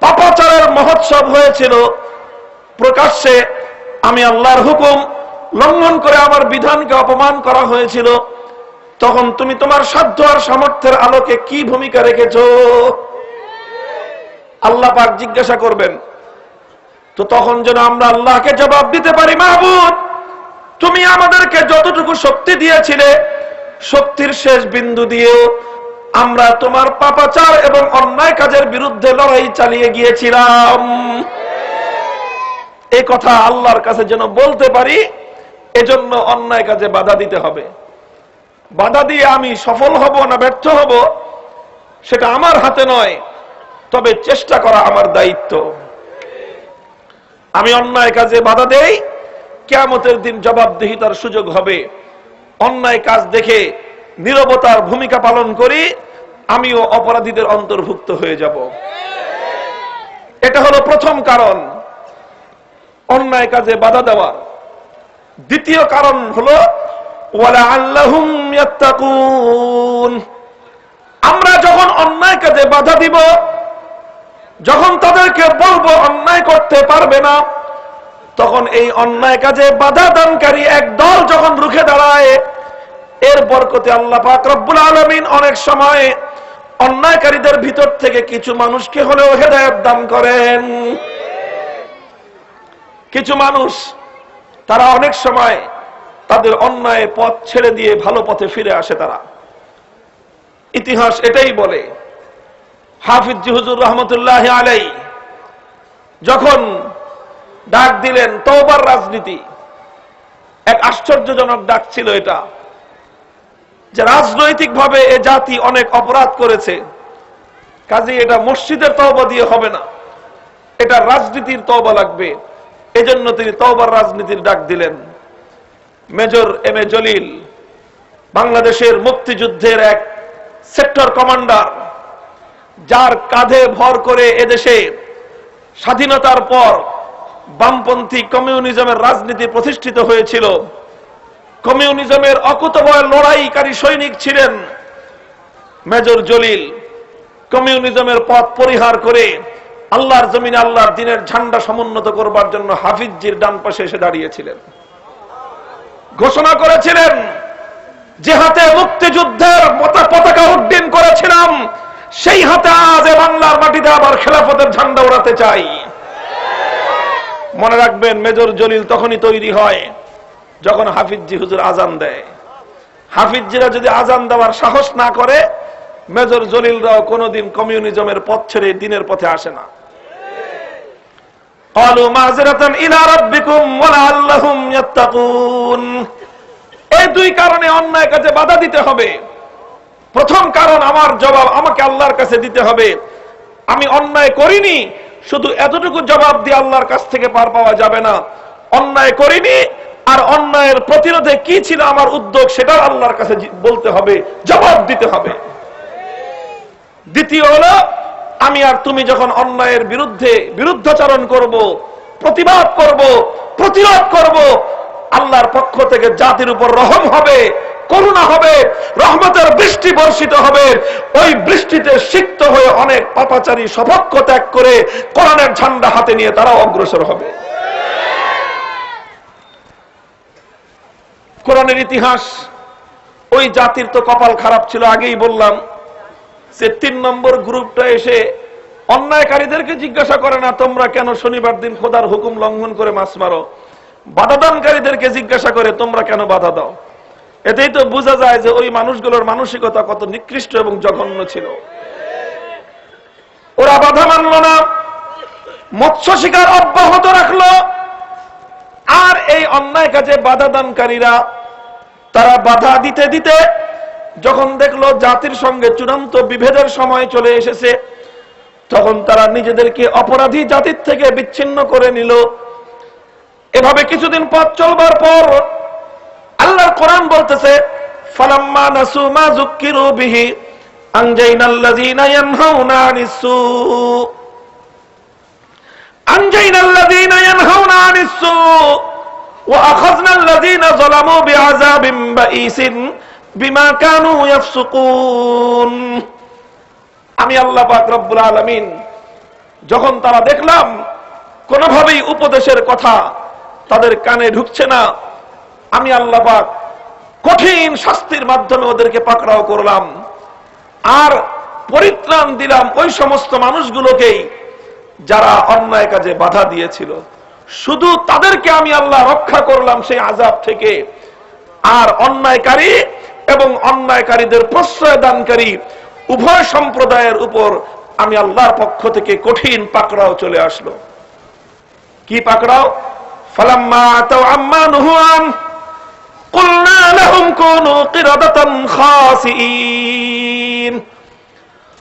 পাপাচারের মহোৎসব হয়েছিল, প্রকাশ্যে আমি আল্লাহর হুকুম লঙ্ঘন করে আমার বিধানকে অপমান করা হয়েছিল, তখন তুমি তোমার সাধ্য আর সামর্থ্যের আলোকে কি ভূমিকা রেখেছো? আল্লাহ পাক জিজ্ঞাসা করবেন। তো তখন যেন আমরা আল্লাহকে জবাব দিতে পারি, মাহবুব তুমি আমাদেরকে যতটুকু শক্তি দিয়েছিলে, শক্তির শেষ বিন্দু দিয়েও আমরা তোমার পাপাচার এবং অন্যায় কাজের বিরুদ্ধে লড়াই চালিয়ে গিয়েছিলাম। এই কথা আল্লাহর কাছে যেন বলতে পারি, এজন্য অন্যায় কাজে বাধা দিতে হবে। বাধা দিয়ে আমি সফল হব না ব্যর্থ হব সেটা আমার হাতে নয়, তবে চেষ্টা করা আমার দায়িত্ব। আমি অন্যায় কাজে বাধা দেই, কিয়ামতের দিন জবাবদিহিতার সুযোগ হবে। অন্যায় কাজ দেখে নীরবতার ভূমিকা পালন করি, আমিও অপরাধীদের অন্তর্ভুক্ত হয়ে যাব। এটা হলো প্রথম কারণ, অন্যায় কাজে বাধা দেওয়ার। দ্বিতীয় কারণ হলো ওয়ালাআল্লাহুম ইয়াত্তাকুন। আমরা যখন অন্যায় কাজে বাধা দিব, যখন তাদেরকে বলবো অন্যায় করতে পারবে না, তখন এই অন্যায় কাজে বাধা দানকারী এক দল যখন রুখে দাঁড়ায়, এর বরকতে আল্লাহ পাক রব্বুল আলামিন অনেক সময় অন্যায়কারীদের ভিতর থেকে কিছু মানুষকে হলেও হেদায়েত দান করেন। কিছু মানুষ তারা অনেক সময় তাদের অন্যায় পথ ছেড়ে দিয়ে ভালো পথে ফিরে আসে। তারা, ইতিহাস এটাই বলে। হাফিজ হুজুর রহমতুল্লাহ আলাইহি যখন ডাক দিলেন তওবার রাজনীতি, এক আশ্চর্যজনক ডাক ছিল এটা। যে রাজনৈতিকভাবে এ জাতি অনেক অপরাধ করেছে, কাজে এটা মসজিদের তওবা দিয়ে হবে না, এটা রাজনীতির তওবা লাগবে। এজন্য তিনি তওবার রাজনীতির ডাক দিলেন। মেজর এম এ জলিল বাংলাদেশের মুক্তিযুদ্ধের এক সেক্টর কমান্ডার, যার কাঁধে ভর করে এদেশে স্বাধীনতার পর বামপন্থী কমিউনিজমের রাজনীতি প্রতিষ্ঠিত হয়েছিল। কমিউনিজমের অকুতোভয় লড়াইকারী সৈনিক ছিলেন মেজর জলিল। কমিউনিজমের পথ পরিহার করে আল্লাহর জমিনে আল্লাহর দ্বীনের ঝান্ডা সমুন্নত করবার জন্য হাফিজজির ডান পাশে এসে দাঁড়িয়েছিলেন। ঘোষণা করেছিলেন, যে হাতে মুক্তিযুদ্ধের পতাকা উড্ডীন করেছিলাম, সেই হাতে আজ বাংলার মাটিতে আবার খেলাফতের ঝান্ডা ওড়াতে চাই। মনে রাখবেন, মেজর জলিল তখনই তৈরি হয় যখন হাফিজজি হুজুর আজান দেয়। হাফিজজিরা যদি আজান দেওয়ার সাহস না করে, মেজর জলিলরাও কোনোদিন কমিউনিজমের পথ ছেড়ে দ্বীনের পথে আসে না। ক্বালু মাযরাতান ইলা রাব্বিকুম ওয়া লাআল্লাহুম ইয়াত্তাকুন। এই দুই কারণে অন্যায় কাজে বাধা দিতে হবে। প্রথম কারণ, আমার জবাব আমাকে আল্লাহর কাছে দিতে হবে। আমি অন্যায় করিনি, শুধু এতটুকু জবাব দিয়ে আল্লাহর কাছ থেকে পার পাওয়া যাবে না। অন্যায় করিনি, আর অন্যায়ের প্রতিরোধে কি ছিল আমার উদ্যোগ, সেটা আল্লাহর কাছে বলতে হবে, জবাব দিতে হবে। দ্বিতীয় হলো, আমি আর তুমি যখন অন্যায়ের বিরুদ্ধে বিরুদ্ধাচরণ করব, প্রতিবাদ করব, প্রতিরোধ করব, আল্লাহর পক্ষ থেকে জাতির উপর রহম হবে, করুণা হবে, রহমতের বৃষ্টি বর্ষিত হবে। ওই বৃষ্টিতে সিক্ত হয়ে অনেক পাপাচারী সভক্ষ ত্যাগ করে কোরআনের ঝান্ডা হাতে নিয়ে তারাও অগ্রসর হবে। কোরআনের ইতিহাস, ওই জাতির তো কপাল খারাপ ছিল, আগেই বললাম যে 3 নম্বর গ্রুপটা এসে অন্যায়কারীদেরকে জিজ্ঞাসা করে না, তোমরা কেন শনিবার দিন খোদার হুকুম লঙ্ঘন করে মাছ মারো? বাধাদানকারীদেরকে জিজ্ঞাসা করে, তোমরা কেন বাধা দাও? এতেই তো বোঝা যায় যে ওই মানুষগুলোর মানসিকতা কত নিকৃষ্ট এবং জঘন্য ছিল। ওরা বাধা মানল না, মৎস্য শিকার অব্যাহত রাখলো। আর এই অন্যায় কাজে বাধাদানকারীরা তারা বাধা দিতে দিতে যখন দেখলো জাতির সঙ্গে চূড়ান্ত বিভেদের সময় চলে এসেছে, তখন তারা নিজেদেরকে অপরাধী জাতির থেকে বিচ্ছিন্ন করে নিল। এভাবে কিছুদিন পথ চলবার পর আল্লাহর কোরআন বলতেছে, ফালাম্মা নাসু মা যুক্কিরু বিহি আনজাইনাল্লাযীনা ইয়ানহাউনা আনিস সূ আনজাইনাল্লাযীনা ইয়ানহাউনা আনিস সূ ওয়া আখাযনাল্লাযীনা যালামু বিআযাবিন বাঈসিন বিমা কানু ইয়াফসুকুন। আমি আল্লাহ পাক রব্বুল আলামিন যখন তারা দেখলাম কোনোভাবেই উপদেশের কথা তাদের কানে ঢুকছে না, আমি আল্লাহ পাক কঠিন শাস্তির মাধ্যমে ওদেরকে পাকড়াও করলাম। আর পরিত্রাণ দিলাম ওই সমস্ত মানুষগুলোকেই যারা অন্যায় কাজে বাধা দিয়েছিল। শুধু তাদেরকে আমি আল্লাহ রক্ষা করলাম সেই আযাব থেকে। আর অন্যায়কারী এবং অন্যায়কারীদের প্রশ্রয় দানকারী উভয় সম্প্রদায়ের উপর আমি আল্লাহর পক্ষ থেকে কঠিন পাকড়াও চলে আসলো। কি পাকড়াও? ফালাম্মা আতাউ আম্মা নুহু আন কুলনা লাহুম কুনু কিরাদাতান খাসিইন।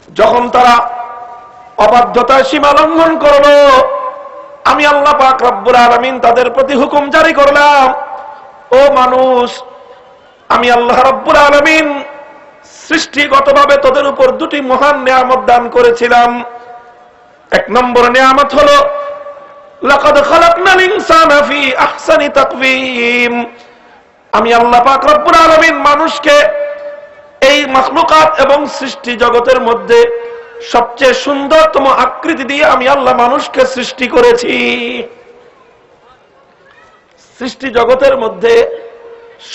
যখন তারা অবাধ্যতার সীমা লঙ্ঘন করলো, আমি আল্লাহ পাক রব্বুল আলামিন তাদের প্রতি হুকুম জারি করলাম, ও মানুষ, আমি আল্লাহ রব্বুল আলামিন সৃষ্টিগতভাবে তোদের উপর 2টি মহান নিয়ামত দান করেছিলাম। 1 নম্বর নিয়ামত হলো লাকাদ খালাকনাল ইনসানা ফি আহসানি তাকওয়িম। আমি আল্লাহ পাক রব্বুল আলামিন মানুষকে এই মাখলুকাত এবং সৃষ্টি জগতের মধ্যে সবচেয়ে সুন্দরতম আকৃতি দিয়ে আমি আল্লাহ মানুষকে সৃষ্টি করেছি। সৃষ্টি জগতের মধ্যে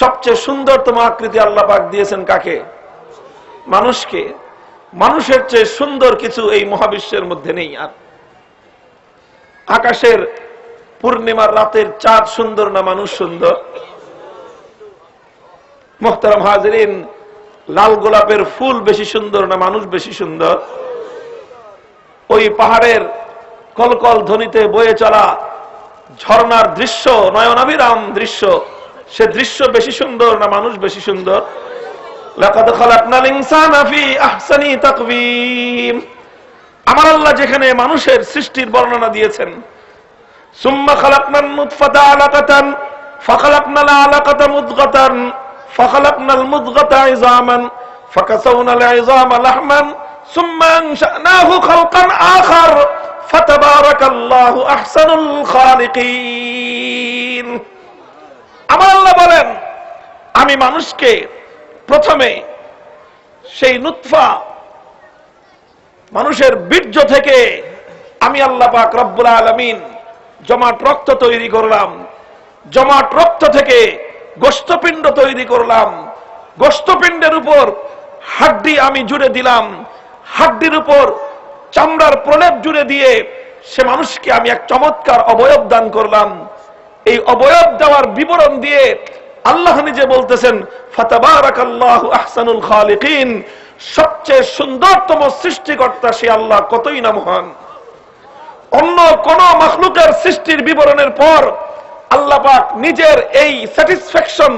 সবচেয়ে সুন্দরতম আকৃতি আল্লাহ পাক দিয়েছেন কাকে? মানুষকে। মানুষের চেয়ে সুন্দর কিছু এই মহাবিশ্বের মধ্যে নেই। আর আকাশের পূর্ণিমার রাতের চাঁদ সুন্দর না মানুষ সুন্দর? মুহতারাম হাজিরিন, লাল গোলাপের ফুল বেশি সুন্দর না মানুষ বেশি সুন্দর? ওই পাহাড়ের কলকল ধ্বনিতে বয়ে চলা ঝর্ণার দৃশ্য, নয়নাভিরাম দৃশ্য, সে দৃশ্য বেশি সুন্দর না মানুষ বেশি সুন্দর? লাকাদ খালাকনাল ইনসানা ফি আহসানি তাকওয়িম। আমার আল্লাহ যেখানে মানুষের সৃষ্টির বর্ণনা দিয়েছেন, সুম্মা খালাকনান নুতফাতা আলাকাতান ফাখালাকনাল আলাকাতা মুদগাতান ফাখালাকনাল মুদগাতা ইযামান ফাকাসাওনাল ইযামা লাহমান সুম্মা আনশানাহু খালকান আখার ফাতাবারাকাল্লাহু আহসানুল খালিকিন। আমার আল্লাহ বলেন, আমি মানুষকে প্রথমে সেই নুতফা মানুষের বীর্য থেকে আমি আল্লাহ পাক রব্বুল আলামিন জমাট রক্ত তৈরি করলাম, জমাট রক্ত থেকে গোশতপিণ্ড তৈরি করলাম, গোশতপিণ্ডের উপর হাড্ডি আমি জুড়ে দিলাম, হাড্ডির উপর চামড়ার প্রলেপ জুড়ে দিয়ে সে মানুষকে আমি এক চমৎকার অবয়ব দান করলাম। এই অবয়ব দেওয়ার বিবরণ দিয়ে আল্লাহ নিজে বলতেছেন, ফাতাবারাকাল্লাহু আহসানুল খালিকিন, সবচেয়ে সুন্দরতম সৃষ্টিকর্তা সে আল্লাহ কতই না মহান। অন্য কোন মাখলুকের সৃষ্টির বিবরণের পর আল্লাহ পাক নিজের এই স্যাটিসফ্যাকশন,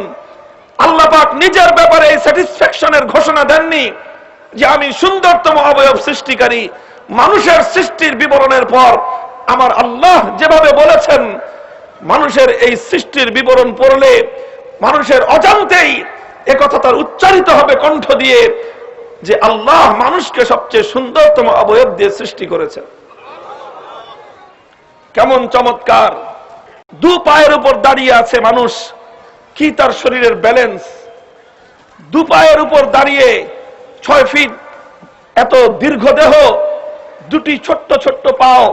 আল্লাহ পাক নিজের ব্যাপারে এই স্যাটিসফ্যাকশনের ঘোষণা দেননি যে আমি সুন্দরতম অবয়ব সৃষ্টিকারী। মানুষের সৃষ্টির বিবরণের পর আমার আল্লাহ যেভাবে বলেছেন, মানুষের এই সৃষ্টির বিবরণ পড়লে মানুষের অজান্তেই একথা তার উচ্চারিত হবে কণ্ঠ দিয়ে যে আল্লাহ মানুষকে সবচেয়ে সুন্দরতম অবয়ব দিয়ে সৃষ্টি করেছেন। কেমন চমৎকার! দু পায়ের উপর দাঁড়িয়ে আছে মানুষ, কি তার শরীরের ব্যালেন্স! দু পায়ের উপর দাঁড়িয়ে 6 ফিট এত দীর্ঘ দেহ, দুটি ছোট্ট ছোট্ট পাও,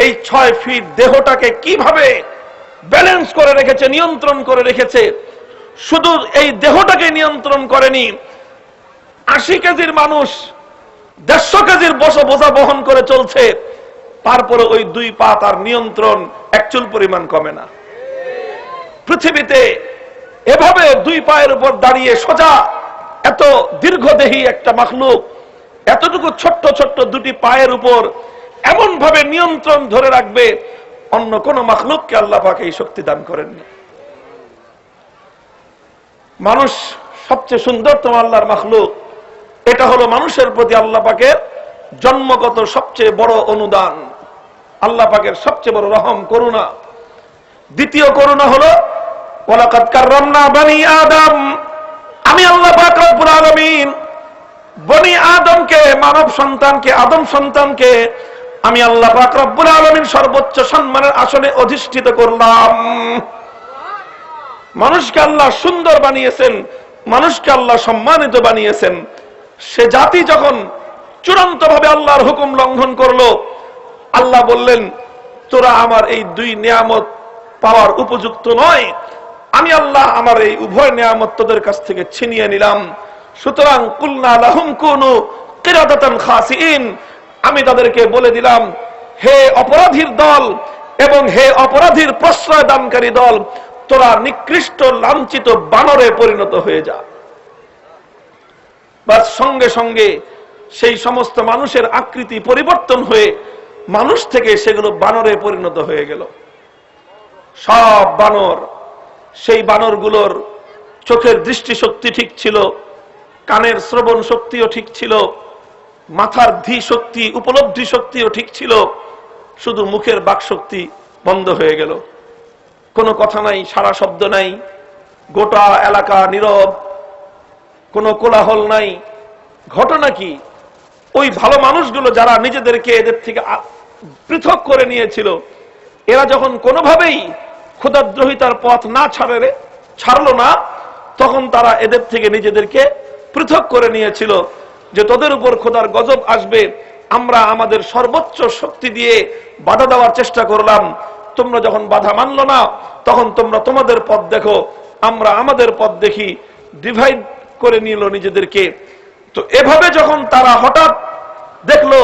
এই 6 ফিট দেহটাকে কিভাবে ব্যালেন্স করে রেখেছে, নিয়ন্ত্রণ করে রেখেছে। শুধু এই দেহটাকে নিয়ন্ত্রণ করেনি, 80 কেজির মানুষ 150 কেজির বোঝা বহন করে চলছে, তারপরে ওই 2 পা তার নিয়ন্ত্রণ এক চুল পরিমাণ কমে না। পৃথিবীতে এভাবে 2 পায়ের উপর দাঁড়িয়ে সোজা এত দীর্ঘদেহী একটা মাখলুক এতটুকু ছোট্ট ছোট্ট 2টি পায়ের উপর এমন ভাবে নিয়ন্ত্রণ ধরে রাখবে, অন্য কোন মাখলুককে আল্লাহ পাক এই শক্তি দান করেননি। মানুষ সবচেয়ে সুন্দরতম আল্লাহর মাখলুক। এটা হলো মানুষের প্রতি আল্লাহ পাকের জন্মগত সবচেয়ে বড় অনুদান, আল্লাহ পাকের সবচেয়ে বড় রহম, করুণা। দ্বিতীয় করুণা হলো ওয়ালাকাদ কাররামনা বনি আদম। আমি আল্লাহ পাক রব্বুল আলামিন বনি আদমকে, মানব সন্তানকে, আদম সন্তানকে আমি আল্লাহ পাক রব্বুল আলামিন সর্বোচ্চ সম্মানের আসনে অধিষ্ঠিত করলাম। মানুষকে আল্লাহ সুন্দর বানিয়েছেন, মানুষকে আল্লাহ সম্মানিত বানিয়েছেন। সে জাতি যখন চূড়ান্ত ভাবে আল্লাহর হুকুম লঙ্ঘন করলো, আল্লাহ বললেন, তোরা আমার এই 2 নিয়ামত পাওয়ার উপযুক্ত নয়। আমি আল্লাহ আমার এই উভয় নিয়ামত তোদের কাছ থেকে ছিনিয়ে নিলাম। সুতরাং কুলনা লাহুম কুনু কিরাদাতান খাসিইন, আমি তাদেরকে বলে দিলাম, হে অপরাধীর দল এবং হে অপরাধীর প্রশ্রয় দানকারী দল, তোরা নিকৃষ্ট লাঞ্ছিত বানরে পরিণত হয়ে যা। বাস সঙ্গে সঙ্গে সেই সমস্ত মানুষের আকৃতি পরিবর্তন হয়ে মানুষ থেকে সেগুলো বানরে পরিণত হয়ে গেল। সব বানর, সেই বানরগুলোর চোখের দৃষ্টিশক্তি ঠিক ছিল, কানের শ্রবণ শক্তিও ঠিক ছিল, মাথার ধী শক্তি, উপলব্ধি শক্তিও ঠিক ছিল, শুধু মুখের বাক শক্তি বন্ধ হয়ে গেল। কোনো কথা নাই, সারা শব্দ নাই, গোটা এলাকা নীরব, কোনো কোলাহল নাই। ঘটনা কি? ওই ভালো মানুষগুলো যারা নিজেদেরকে এদের থেকে পৃথক করে নিয়েছিল, এরা যখন কোনোভাবেই ক্ষুধাদ্রোহিতার পথ না ছাড়লো না, তখন তারা এদের থেকে নিজেদেরকে পৃথক করে নিয়েছিল যে তোদের উপর খোদার গজব আসবে। আমরা আমাদের সর্বোচ্চ শক্তি দিয়ে বাধা দেওয়ার চেষ্টা করলাম, তোমরা যখন বাধা মানলো না, তখন তোমরা তোমাদের পথ দেখো, আমরা আমাদের পথ দেখি। ডিভাইড করে নিল নিজেদেরকে। তো এভাবে যখন তারা হঠাৎ দেখলো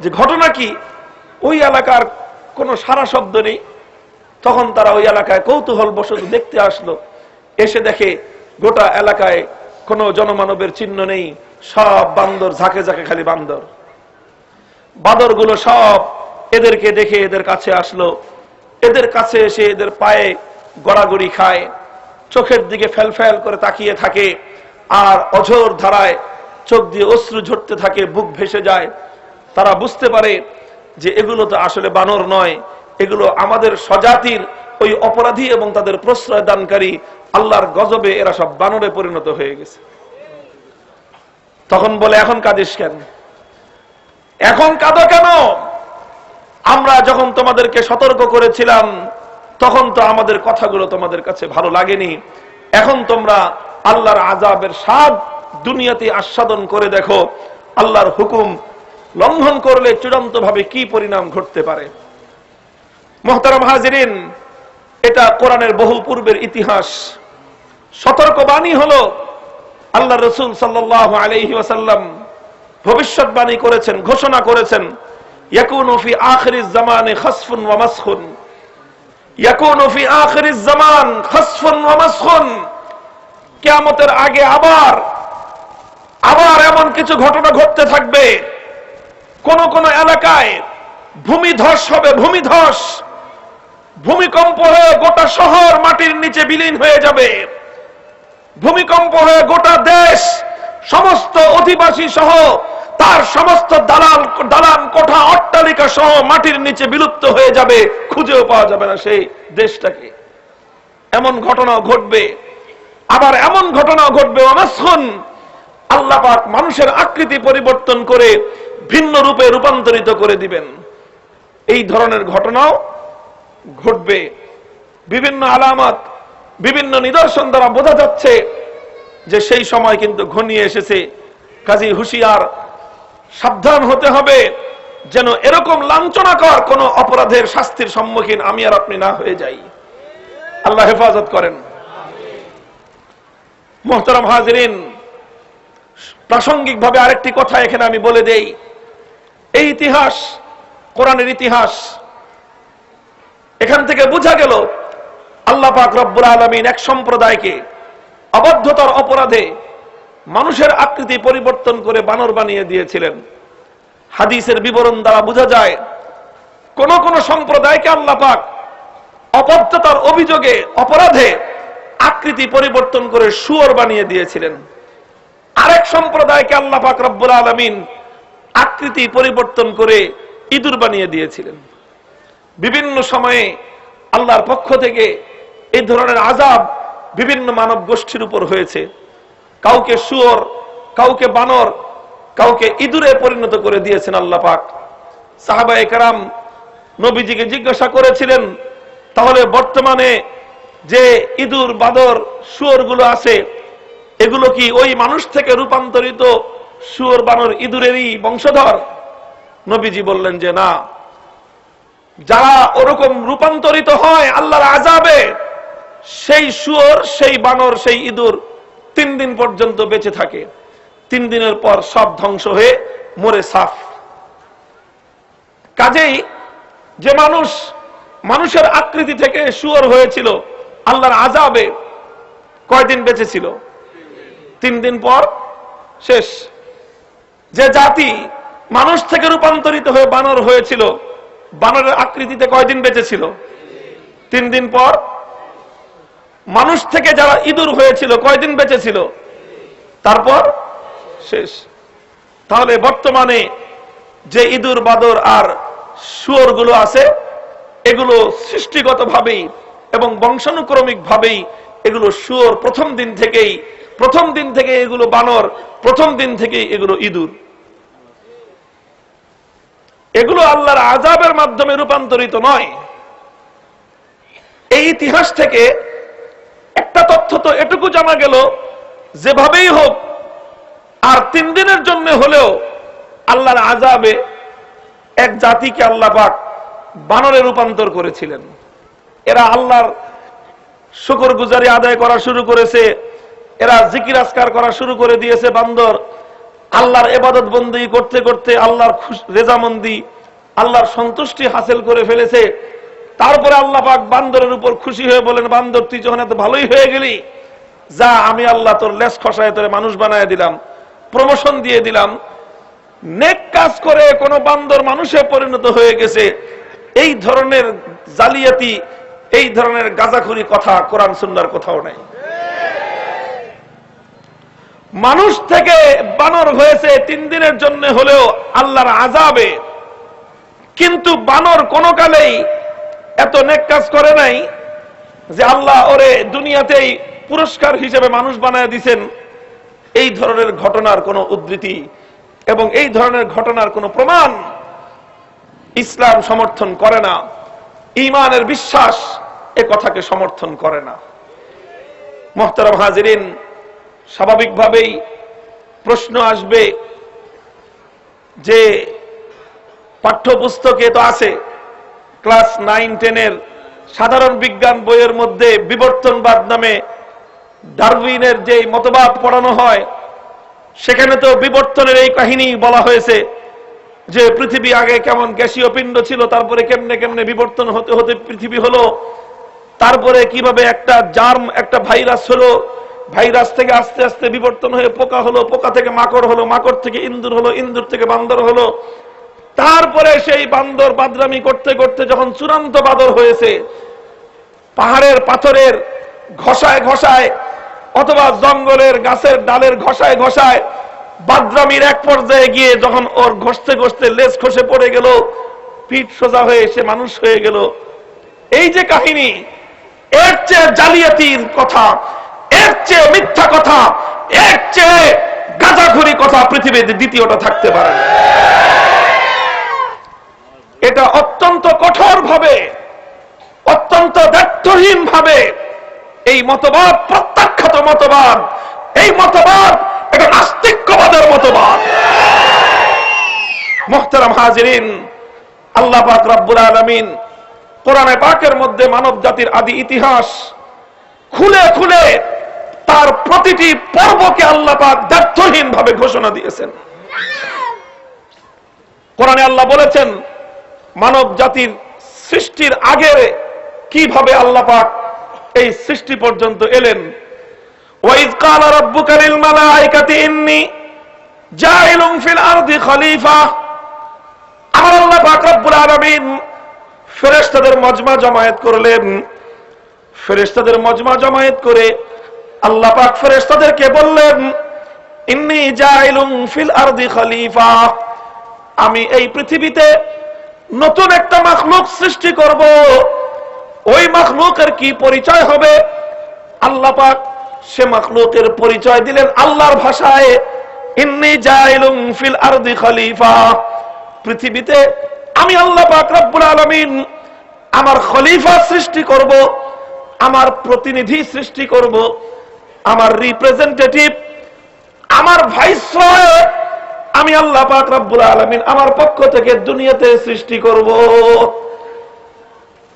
যে ঘটনা কি, ওই এলাকার কোনো সারা শব্দ নেই, তখন তারা ওই এলাকায় কৌতূহল বশত দেখতে আসলো। এসে দেখে গোটা এলাকায় কোনো জনমানবের চিহ্ন নেই, সব বান্দর, ঝাঁকে ঝাঁকে খালি বান্দর। বাদরগুলো সব এদেরকে দেখে এদের কাছে আসলো, এদের কাছে এসে এদের পায়ে গড়াগড়ি খায়, চোখের দিকে ফেল ফেল করে তাকিয়ে থাকে, আর অঝোর ধারায় চোখ দিয়ে অশ্রু ঝরতে থাকে, বুক ভেসে যায়। তারা বুঝতে পারে যে এগুলো তো আসলে বানর নয়, এগুলো আমাদের স্বজাতির ওই অপরাধী এবং তাদের প্রশ্রয় দানকারী। আল্লাহর গজবে এরা সব বানরে পরিণত হয়ে গেছে। তখন বলে, এখন কাঁদিস কেন? এখন কাঁদো কেন? আমরা যখন তোমাদেরকে সতর্ক করেছিলাম তখন তো আমাদের কথাগুলো তোমাদের কাছে ভালো লাগেনি। এখন তোমরা আল্লাহর আযাবের স্বাদ দুনিয়াতে আস্বাদন করে দেখো, আল্লাহর হুকুম লঙ্ঘন করলে চূড়ান্ত ভাবে কি পরিণাম ঘটতে পারে। মুহতারাম হাজিরিন, এটা কোরআনের বহু পূর্বের ইতিহাস। সতর্কবাণী হলো আল্লাহ রাসূল সাল্লাল্লাহু আলাইহি ওয়াসাল্লাম ভবিষ্যৎবাণী করেছেন, ঘোষণা করেছেন, ইয়াকুনু ফি আখিরিজ জামানে খাসফুন ওয়া মাসখুন, ইয়াকুনু ফি আখিরিজ জামান খাসফুন ওয়া মাসখুন। কিয়ামতের আগে আবার এমন কিছু ঘটনা ঘটতে থাকবে। কোন কোন এলাকায় ভূমিধস হবে, ভূমিধস, ভূমিকম্প হয়ে গোটা শহর মাটির নিচে বিলীন হয়ে যাবে। ভূমিকম্প হয়ে গোটা দেশ, সমস্ত অধিবাসী সহ তার সমস্ত দালান কোঠা অট্টালিকা সহ মাটির নিচে বিলুপ্ত হয়ে যাবে, খুঁজেও পাওয়া যাবে না সেই দেশটাকে। এমন ঘটনা ঘটবে। আবার এমন ঘটনা ঘটবে ওয়ামাসখুন, আল্লাহ পাক মানুষের আকৃতি পরিবর্তন করে ভিন্ন রূপে রূপান্তরিত করে দিবেন। এই ধরনের ঘটনাও ঘটবে। বিভিন্ন আলামত, বিভিন্ন নিদর্শন দ্বারা বোঝা যাচ্ছে যে সেই সময় কিন্তু ঘনিয়ে এসেছে। কাজী হুঁশিয়ার, সাবধান হতে হবে যেন এরকম লাঞ্ছনাকর কোন অপরাধের শাস্তির সম্মুখীন আমি আর আপনি না হয়ে যাই। আল্লাহ হেফাজত করেন। মুহতারাম হাজিরিন, প্রাসঙ্গিক ভাবে আরেকটি কথা এখানে আমি বলে দেই। এই ইতিহাস কোরআনের ইতিহাস। এখান থেকে বোঝা গেল আল্লাহ পাক রব্বুল আলামিন এক সম্প্রদায়কে অবাধ্যতার অপরাধে মানুষের আকৃতি পরিবর্তন করে বানর বানিয়ে দিয়েছিলেন। হাদিসের বিবরণ দ্বারা বোঝা যায় কোন কোন সম্প্রদায়কে আল্লাহ পাক অবাধ্যতার অভিযোগে, অপরাধে আকৃতি পরিবর্তন করে শুয়োর বানিয়ে দিয়েছিলেন। আরেক সম্প্রদায়কে আল্লাহ পাক রব্বুল আলামিন আকৃতি পরিবর্তন করে ইঁদুর বানিয়ে দিয়েছিলেন। বিভিন্ন সময়ে আল্লাহর পক্ষ থেকে এই ধরনের আযাব বিভিন্ন মানব গোষ্ঠীর উপর হয়েছে। কাউকে শুয়োর, কাউকে বানর, কাউকে ইঁদুরে পরিণত করে দিয়েছেন আল্লাহ পাক। সাহাবায়ে কেরাম নবীজিকে জিজ্ঞাসা করেছিলেন, তাহলে বর্তমানে যে ইঁদুর, বাদর, শুয়োর গুলো আছে এগুলো কি ওই মানুষ থেকে রূপান্তরিত শুয়োর, বানর, ইঁদুরেরই বংশধর? নবীজি বললেন যে না, যারা ওরকম রূপান্তরিত হয় আল্লাহর আযাবে, সেই শুয়োর, সেই বানর, সেই ইঁদুর 3 দিন পর্যন্ত বেঁচে থাকে। 3 দিনের পর সব ধ্বংস হয়ে মরে সাফ। কাজেই যে মানুষের আকৃতি থেকে শুয়োর হয়েছিল, আল্লাহর আযাবে কয়দিন বেঁচে ছিল? 3 দিন পর শেষ। যে জাতি মানুষ থেকে রূপান্তরিত হয়ে বানর হয়েছিল, বানরের আকৃতিতে কয়দিন বেঁচে ছিল? 3 দিন পর। মানুষ থেকে যারা ইঁদুর হয়েছিল কয়দিন বেঁচে ছিল? তারপর শেষ। তাহলে বর্তমানে যে ইঁদুর, বাদর আর শুয়োর গুলো আছে এগুলো সৃষ্টিগত ভাবেই এবং বংশানুক্রমিক ভাবেই এগুলো শুয়োর, প্রথম দিন থেকে এগুলো বানর, প্রথম দিন থেকে এগুলো ইঁদুর। এগুলো আল্লাহর আযাবের মাধ্যমে রূপান্তরিত নয়। এই ইতিহাস থেকে একটা তথ্য তো এটুকু জানা গেল, যেভাবেই হোক আর 3 দিনের জন্য হলেও আল্লাহর আযাবে এক জাতিকে আল্লাহ পাক বানরে রূপান্তর করেছিলেন। এরা আল্লাহর শুকরগুজারি আদায় করা শুরু করেছে, এরা জিকির আজকার করা শুরু করে দিয়েছে। বান্দর আল্লাহর ইবাদত বন্দেগী করতে করতে আল্লাহর রেজামন্দি, আল্লাহর সন্তুষ্টি হাসিল করে ফেলেছে। তারপরে আল্লাহ পাক বান্দরের উপর খুশি হয়ে বলেন, বান্দর তুই যখন এত ভালোই হয়ে গেলি, যা আমি আল্লাহ তোর লেজ খসায় তোরে মানুষ বানায় দিলাম, প্রমোশন দিয়ে দিলাম। নেক কাজ করে কোন বান্দর মানুষে পরিণত হয়ে গেছে, এই ধরনের জালিয়াতি, এই ধরনের গাঁজাখুরি কথা কোরআন সুন্নাহর কোথাও নাই। মানুষ থেকে বানর হয়েছে 3 দিনের জন্য হলেও আল্লাহর আযাবে, কিন্তু বানর কোনো কালেই এত নেক কাজ করে নাই যে আল্লাহ ওরে দুনিয়াতেই পুরস্কার হিসেবে মানুষ বানায় দিয়েছেন। এই ধরনের ঘটনার কোনো উদ্ধৃতি এবং এই ধরনের ঘটনার কোনো প্রমাণ ইসলাম সমর্থন করে না। ঈমানের বিশ্বাস এ কথাকে সমর্থন করে না। মুহতারাম হাজিরিন, স্বাভাবিকভাবেই প্রশ্ন আসবে যে পাঠ্যপুস্তকে তো আছে, ক্লাস 9-10 এর সাধারণ বিজ্ঞান বইয়ের মধ্যে বিবর্তনবাদ নামে ডারউইনের যে মতবাদ পড়ানো হয়, সেখানে তো বিবর্তনের এই কাহিনী বলা হয়েছে যে পৃথিবী আগে কেমন গ্যাসীয় পিণ্ড ছিল, তারপরে কেমনে কেমনে বিবর্তন হতে হতে পৃথিবী হলো, তারপরে কিভাবে একটা জার্ম, একটা ভাইরাস হলো, ভাইরাস থেকে আস্তে আস্তে বিবর্তন হয়ে পোকা হলো, পোকা থেকে মাকড় হলো, মাকড় থেকে ইন্দুর হলো, ইন্দুর থেকে বান্দর হলো, তারপরে সেই বান্দর বাদরামি করতে করতে যখন চূড়ান্ত বাদর হয়েছে, পাহাড়ের পাথরের ঘষায় ঘষায় অথবা জঙ্গলের গাছের ডালের ঘষায় ঘষায় বাদরামির এক পর্যায়ে গিয়ে যখন ওর ঘষতে ঘষতে লেজ খসে পড়ে গেল, পিঠ সোজা হয়ে সে মানুষ হয়ে গেল। এই যে কাহিনী, এর চেয়ে জালিয়াতির কথা, এর চেয়ে মিথ্যা কথা, এর চেয়ে গাঁজাখুরি কথা পৃথিবীতে দ্বিতীয়টা থাকতে পারে না। এটা অত্যন্ত কঠোর ভাবে, অত্যন্ত ব্যর্থহীন ভাবে এই মতবাদ প্রত্যাখ্যাত মতবাদ। এই মতবাদ এটা নাস্তিক্যবাদের মতবাদ। মুহতারাম হাজিরিন, আল্লাহ পাক রব্বুল আলামিন কোরআনে পাকের মধ্যে মানব জাতির আদি ইতিহাস খুলে খুলে তার প্রতিটি পর্বকে আল্লাহ পাক ব্যর্থহীন ভাবে ঘোষণা দিয়েছেন। কোরআনে আল্লাহ বলেছেন মানব জাতির সৃষ্টির আগে কিভাবে আল্লাহ পাক এই সৃষ্টি পর্যন্ত এলেন। ওয়াইজ ক্বালা রাব্বুকা লিল মালাইকাতি ইন্নী জাইলুন ফিল আরদি খলিফা। আমার আল্লাহ পাক রব্বুল আলামিন ফেরেশতাদের মজমা জমায়েত করলেন। ফেরেশতাদের মজমা জমায়েত করে আল্লাহ পাক ফেরেশতাদেরকে বললেন, ইন্নী জাইলুন ফিল আরদি খলিফা, আমি এই পৃথিবীতে নতুন একটা মাখলুক সৃষ্টি করব। ওই মাখলুকের কি পরিচয় হবে? আল্লাহ পাক সে মাখলুকের পরিচয় দিলেন আল্লাহর ভাষায়, ইন্নী জাইলুন ফিল আরদি খলিফা। পৃথিবীতে আমি আল্লাহ পাক রব্বুল আলামিন আমার খলিফা সৃষ্টি করব, আমার প্রতিনিধি সৃষ্টি করব, আমার রিপ্রেজেন্টেটিভ, আমার ভাইসরয় আমি আল্লাহ পাক রব্বুল আলামিন আমার পক্ষ থেকে দুনিয়াতে সৃষ্টি করব।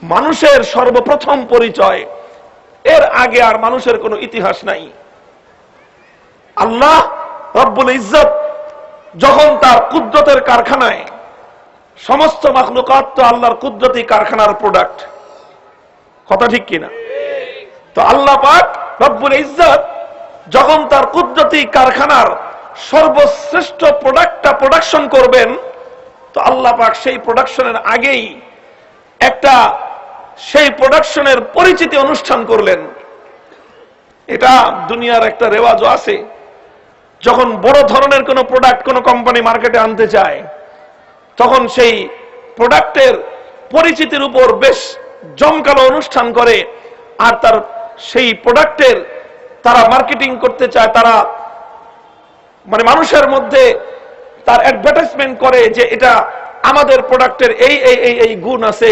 মানুষের সর্বপ্রথম পরিচয়, এর আগে আর মানুষের কোনো ইতিহাস নাই। আল্লাহ রব্বুল ইজ্জত যখন তার কুদরতের কারখানায়, সমস্ত মাখলুকাত তো আল্লাহর কুদরতি কারখানার প্রোডাক্ট, কথা ঠিক কিনা? তো আল্লাহ পাক রব্বুল ইজ্জত যখন তার কুদরতি কারখানার সর্বশ্রেষ্ঠ প্রোডাক্টটা প্রোডাকশন করবেন, তো আল্লাহ পাক সেই প্রোডাকশনের আগেই একটা সেই প্রোডাকশনের পরিচিতি অনুষ্ঠান করলেন। এটা দুনিয়ার একটা রেওয়াজও আছে, যখন বড় ধরনের কোনো প্রোডাক্ট কোনো কোম্পানি মার্কেটে আনতে চায়, তখন সেই প্রোডাক্টের পরিচিতির উপর বেশ জমকালো অনুষ্ঠান করে, আর তার সেই প্রোডাক্টের তারা মার্কেটিং করতে চায়, তারা মানে মানুষের মধ্যে তার অ্যাডভার্টাইজমেন্ট করে যে এটা আমাদের প্রোডাক্টের এই এই এই এই গুণ আছে,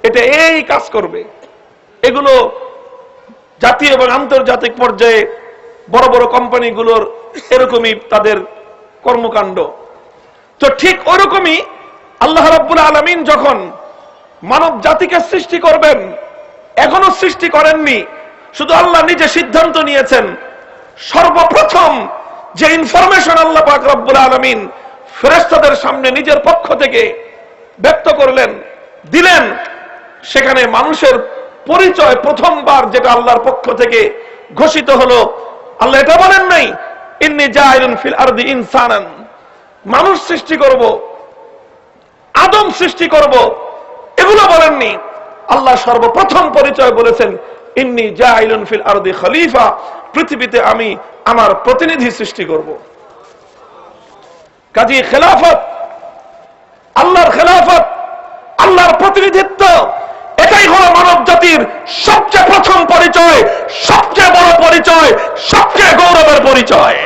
এটা এই কাজ করবে। এগুলো জাতীয় এবং আন্তর্জাতিক পর্যায়ে বড় বড় কোম্পানিগুলোর এরকমই তাদের কর্মকাণ্ড। তো ঠিক ওরকমই আল্লাহ রাব্বুল আলামিন যখন মানব জাতিকে সৃষ্টি করবেন, এখনো সৃষ্টি করেননি, শুধু আল্লাহ নিজে সিদ্ধান্ত নিয়েছেন সর্বপ্রথম যে ইনফরমেশন আল্লাহ পাক রব্বুল আলামিন ফেরেশতাদের সামনে নিজের পক্ষ থেকে ব্যক্ত করলেন, দিলেন, সেখানে মানুষের পরিচয় প্রথমবার যেটা আল্লাহর পক্ষ থেকে ঘোষিত হলো, আল্লাহ এটা বলেন নাই ইন্নী জাইলুন ফিল আরদি ইনসানান, মানুষ সৃষ্টি করব, আদম সৃষ্টি করব, এগুলো বলেননি। আল্লাহ সর্বপ্রথম পরিচয় বলেছেন ইন্নী জাইলুন ফিল আরদি খলিফা, পৃথিবীতে আমি আমার প্রতিনিধি সৃষ্টি করব। কাজী খেলাফত, আল্লাহর খেলাফত, আল্লাহর প্রতিনিধিত্ব, এটাই হলো মানব জাতির সবচেয়ে প্রথম পরিচয়, সবচেয়ে বড় পরিচয়, সবচেয়ে গৌরবের পরিচয়।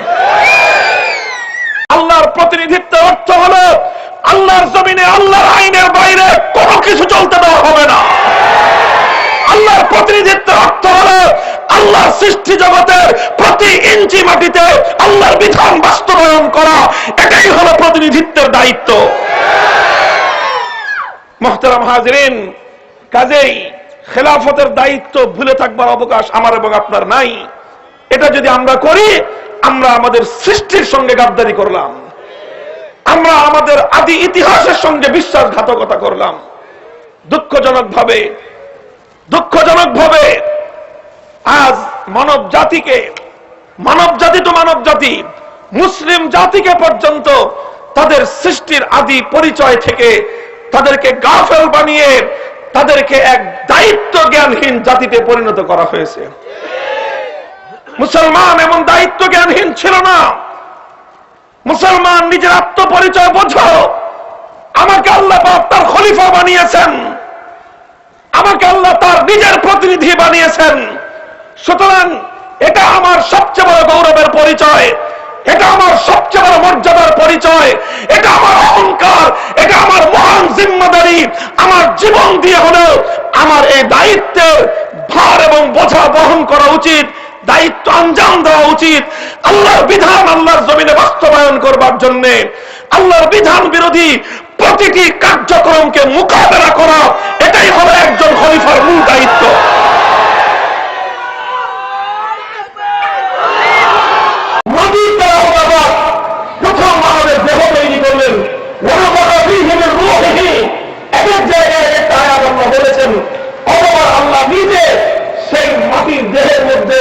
আল্লাহর প্রতিনিধিত্বের অর্থ হলো আল্লাহর জমিনে আল্লাহর আইনের বাইরে কোনো কিছু চলতে দেওয়া হবে না। আল্লাহর প্রতিনিধিত্বের অর্থ হলো আল্লাহর সৃষ্টি জগতের প্রতি ইঞ্চি মাটিতে আল্লাহর বিধান বাস্তবায়ন করা, এটাই হলো প্রতিনিধিত্বের দায়িত্ব। মুহতারাম হাজিরিন, কাজেই খেলাফতের দায়িত্ব ভুলে থাকবার অবকাশ আমার এবং আপনার নাই। এটা যদি আমরা করি, আমরা আমাদের সৃষ্টির সঙ্গে গাদ্দারি করলাম, আমরা আমাদের আদি ইতিহাসের সঙ্গে বিশ্বাসঘাতকতা করলাম। দুঃখজনক ভাবে আজ মানব জাতিকে, মানব জাতি তো মানব জাতি, মুসলিম জাতিকে পর্যন্ত তাদের সৃষ্টির আদি পরিচয় থেকে তাদেরকে গাফেল বানিয়ে তাদেরকে এক দায়িত্ব জ্ঞানহীন জাতিতে পরিণত করা হয়েছে। মুসলমান এমন দায়িত্ব জ্ঞানহীন ছিল না। মুসলমান নিজের আত্মপরিচয় বোঝো, আমাকে আল্লাহ পাক তার খলিফা বানিয়েছেন, আমাকে আল্লাহ তার নিজের প্রতিনিধি বানিয়েছেন। সুতরাং এটা আমার সবচেয়ে বড় গৌরবের পরিচয়, এটা আমার সবচেয়ে বড় মর্যাদার পরিচয়, এটা আমার অহংকার, এটা আমার মহান জিম্মাদারি। আমার জীবন দিয়ে হলেও আমার এই দায়িত্বের ভার এবং বোঝা বহন করা উচিত, দায়িত্ব আঞ্জাম দেওয়া উচিত। আল্লাহর বিধান আল্লাহর জমিনে বাস্তবায়ন করবার জন্য আল্লাহর বিধান বিরোধী প্রতিটি কার্যক্রমকে মোকাবেলা করা, এটাই হলো একজন খলিফার মূল দায়িত্ব। প্রথম মানবের দেহ তৈরি করলেন, এক এক জায়গায় একটা আয়াত আল্লাহ বলেছেন, অথবা আল্লাহ নিজে সেই মাটির দেহের মধ্যে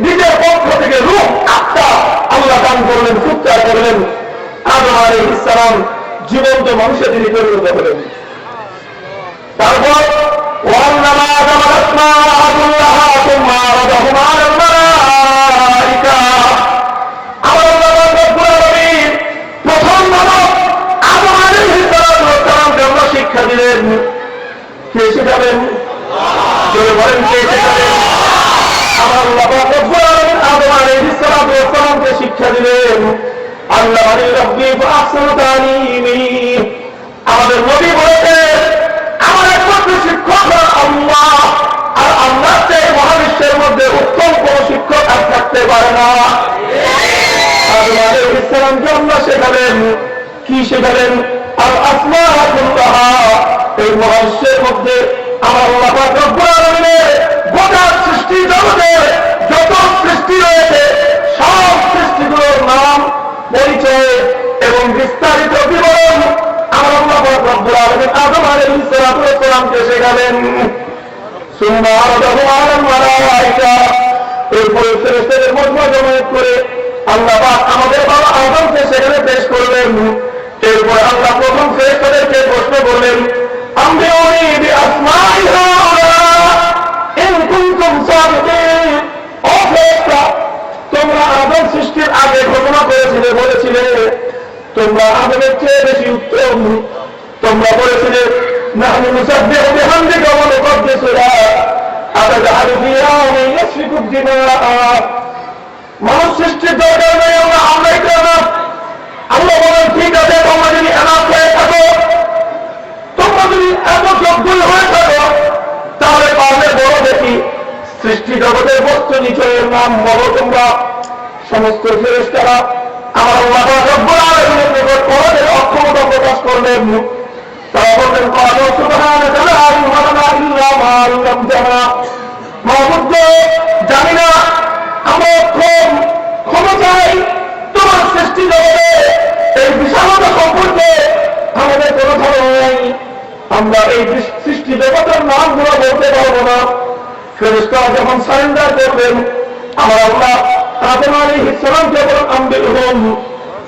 নিজের পক্ষ থেকে রূহ, আত্মা আল্লাহ দান করলেন, ফুৎকার করলেন। আদম আলাইহিস সালাম জীবন্ত মানুষে তিনি পরিণত হলেন। তারপর প্রথম মানব আদম আলাইহিস সালামকে আল্লাহ শিক্ষা দিলেন। কে শেখাবেন? বলেন কে শেখাবেন? আমার আল্লাহ আদম আলাইহিস সালামকে শিক্ষা দিলেন। আল্লাহ আমাদের নবী বলেছে, আমার একমাত্র শিক্ষক আল্লাহ, আর আল্লাহর চেয়ে মহাবিশ্বের মধ্যে উত্তম কোন শিক্ষক আর থাকতে পারে না। আদম আলাইহিস সালামকে আল্লাহ শেখালেন, কি শেখালেন? আর আসমাআ কুল্লাহা, এই মহাবিশ্বের মধ্যে আমার আল্লাহ পাক রব্বুল আলামিনের গোটা সৃষ্টি জগতে যত সৃষ্টি রয়েছে সব সৃষ্টিগুলোর নাম, পরিচয় এবং বিস্তারিত বিবরণ আমার আল্লাহ পাক রব্বুল আলামিন আদম আলাইহিস সালামকে শেখালেন। সুম্মা আরাদাহু আলাল মালায়েকা, এরপরে ফেরেশতাদের মজমা জমায়েত করে আল্লাহ পাক আমাদের বাবা আদমকে সেখানে পেশ করলেন। এরপর আল্লাহ প্রথম ফেরেশতাদেরকে প্রশ্ন করলেন, আম্বিউনি বিআসমাই হাউলা ইন কুনতুম সাদিকিন। ও ফেরেশতা, তোমরা আদম সৃষ্টির আগে ঘোষণা করেছিলে, বলেছিলে তোমরা আদমের চেয়ে বেশি উত্তম। তোমরা বলেছিলে নাহনু নুসাব্বিহু বিহামদিকা ওয়া নুকদ্দিসু লাক আতাজআলু ফিহা মান ইয়াসফিকু দিমা। মানুষ সৃষ্টির দরকার নেই, আমরা আমরাই করব। আল্লাহ বলেন, ঠিক আছে, তোমরা যদি এনাফ হয়ে থাকো, তোমরা যদি এত যোগ্যই হয়ে থাকো, তাহলে পারলে বড় দেখি সৃষ্টি জগতের বস্তু নিচয়ের নাম বলো তোমরা। সমস্ত ফেরেশতারা আমার আল্লাহ রব্বুল আলামিনের নিকট ওদের অক্ষমতা প্রকাশ করলেন। তারা বললেন, ক্বালু সুবহানাকা লা ইলমা লানা ইল্লা মা আল্লামতানা। মাহবুব, জানি না, আমরা ক্ষমা চাই তোমার সৃষ্টি জগতে এই বিশালতা সম্পর্কে আমাদের কোনো ধারণা নেই, আমরা এই সৃষ্টি জগতের নামগুলো বলতে পারবো না। ফেরেশতারা যখন সারেন্ডার করলেন, আমার আল্লাহ আদম আলাইহিস সালামকে বলেন, আম্বিউহুম,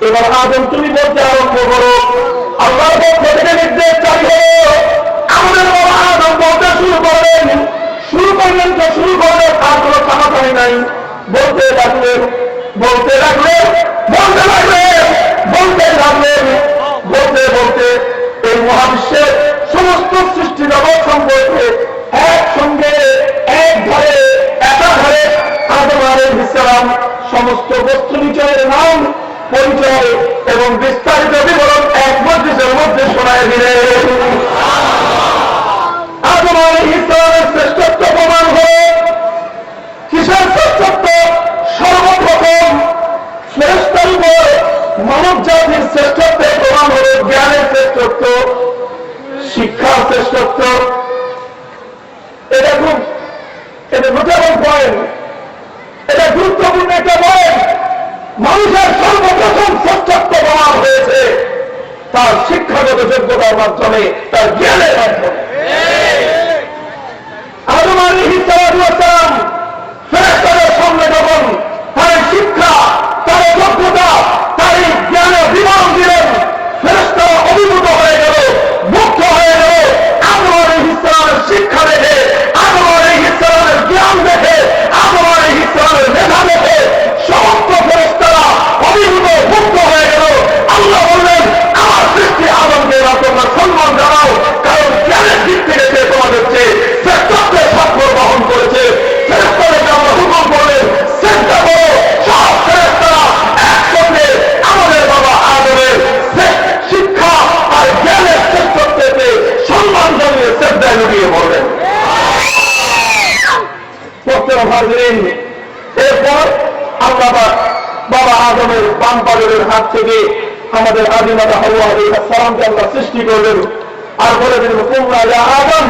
এবার আদম তুমি বলতে আরম্ভ করো। আল্লাহর পক্ষ থেকে নির্দেশ জারি হলো। আমাদের বাবা আদম বলতে শুরু করলেন তো শুরু করলেন, আর কোনো থামাথামি নাই। বলতে লাগলেন বলতে লাগলেন বলতে লাগলেন বলতে লাগলেন বলতে বলতে এই মহাবিশ্বের সমস্ত সৃষ্টি জগৎ সম্পর্কে একসঙ্গে এক ঘরে একাধারে আদম আলাইহিস সালাম সমস্ত বস্তু নিচয়ের নাম পরিচয় এবং বিস্তারিত বিবরণ এক মজলিসের মধ্যে শোনায় দিলেন। আদম আলাইহিস সালামের শ্রেষ্ঠত্ব প্রমাণ হল কিসের শ্রেষ্ঠত্ব? সর্বপ্রথম ফেরেশতার উপর মানব জাতির শ্রেষ্ঠত্বের প্রমাণ হল জ্ঞানের শ্রেষ্ঠত্ব, শিক্ষার শ্রেষ্ঠত্ব। এটা নোটেবল পয়েন্ট, এটা গুরুত্বপূর্ণ একটা পয়েন্ট। মানুষের সর্বপ্রথম শ্রেষ্ঠত্ব প্রমাণ হয়েছে তার শিক্ষাগত যোগ্যতার মাধ্যমে, তার জ্ঞানের মাধ্যমে। আদম আলাইহিস সালাম ফেরেশতাদের সামনে যখন তার শিক্ষা, তার যোগ্যতা, তার জ্ঞানের বিবরণ দিলেন, ফেরেশতারা অভিভূত হয়ে গেল, মুগ্ধ হয়ে গেল। আদম আলাইহিস সালামের শিক্ষা দেখে, আদম আলাইহিস সালামের জ্ঞান দেখে, আদম আলাইহিস সালামের মেধা দেখে সমস্ত ফেরেশতারা অভিভূত মুগ্ধ হয়ে গেল। আল্লাহ বললেন, আমার সৃষ্টি আদমকে তোমরা সম্মান জানাও, কারণ জ্ঞানের দিক থেকে সে তোমাদের চেয়ে শ্রেষ্ঠত্বের স্বাক্ষর বহন করেছে। ফেরেশতাদেরকে আমরা হুকুম করলেন, চেষ্টা করো সব ফেরেশতারা একসঙ্গে আমাদের বাবা আদমের শিক্ষা আর জ্ঞানের শ্রেষ্ঠত্বকে সম্মান জানিয়ে শ্রদ্ধায় লুটিয়ে পড়লেন। এরপর আল্লাহ বাবা আদমের বাম পাজরের হাত থেকে আমাদের আদিমাতা হাওয়া আলাইহিস সালামকে আল্লাহ সৃষ্টি করলেন আর বলে দিলেন, তোমরা ইয়া আদম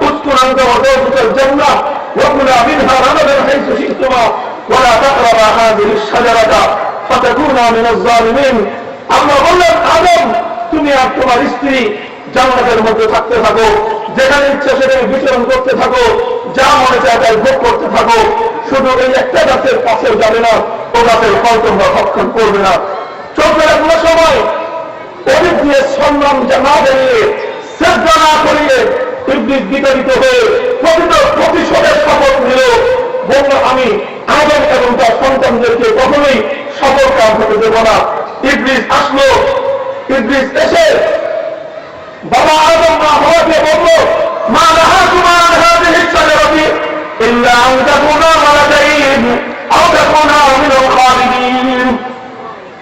উসকুন আনতা ওয়া যাওজুকাল জান্নাহ ওয়া কুলা মিনহা রাগাদান হাইসু শি'তুমা ওয়া লা তাকরাবা হাযিহিশ শাজারাতা ফাতাকুনা মিনাজ জালিমিন। আল্লাহ বললেন, আদম তুমি আর তোমার স্ত্রী জান্নাতের মধ্যে থাকতে থাকো, যেখানে ইচ্ছা সেখানে বিচরণ করতে থাকো, যা মনে চায় তাই ভোগ করতে থাকো, শুধু এই একটা গাছের কাছেও যাবে না, ও গাছের ফল তোমরা ভক্ষণ করবে না। চলতে লাগলো সময়, অনেক দিয়ে সম্মান না জানিয়ে, শ্রদ্ধা না করিয়ে ইবলিস বিতাড়িত হয়ে প্রতিশোধের শপথ নিল, বলল আমি আদম এবং তার সন্তানদেরকে কখনোই সফল কাজ হতে দেব না। ইবলিস আসলো, ইবলিস এসে বাবা আদম মা হওয়াকে বলল, মা নাহাকুমা আন হাযিহিশ শাজারাতি ইল্লা আন তাকুনা মালাকাইন আও তাকুনা মিনাল খালিদিন।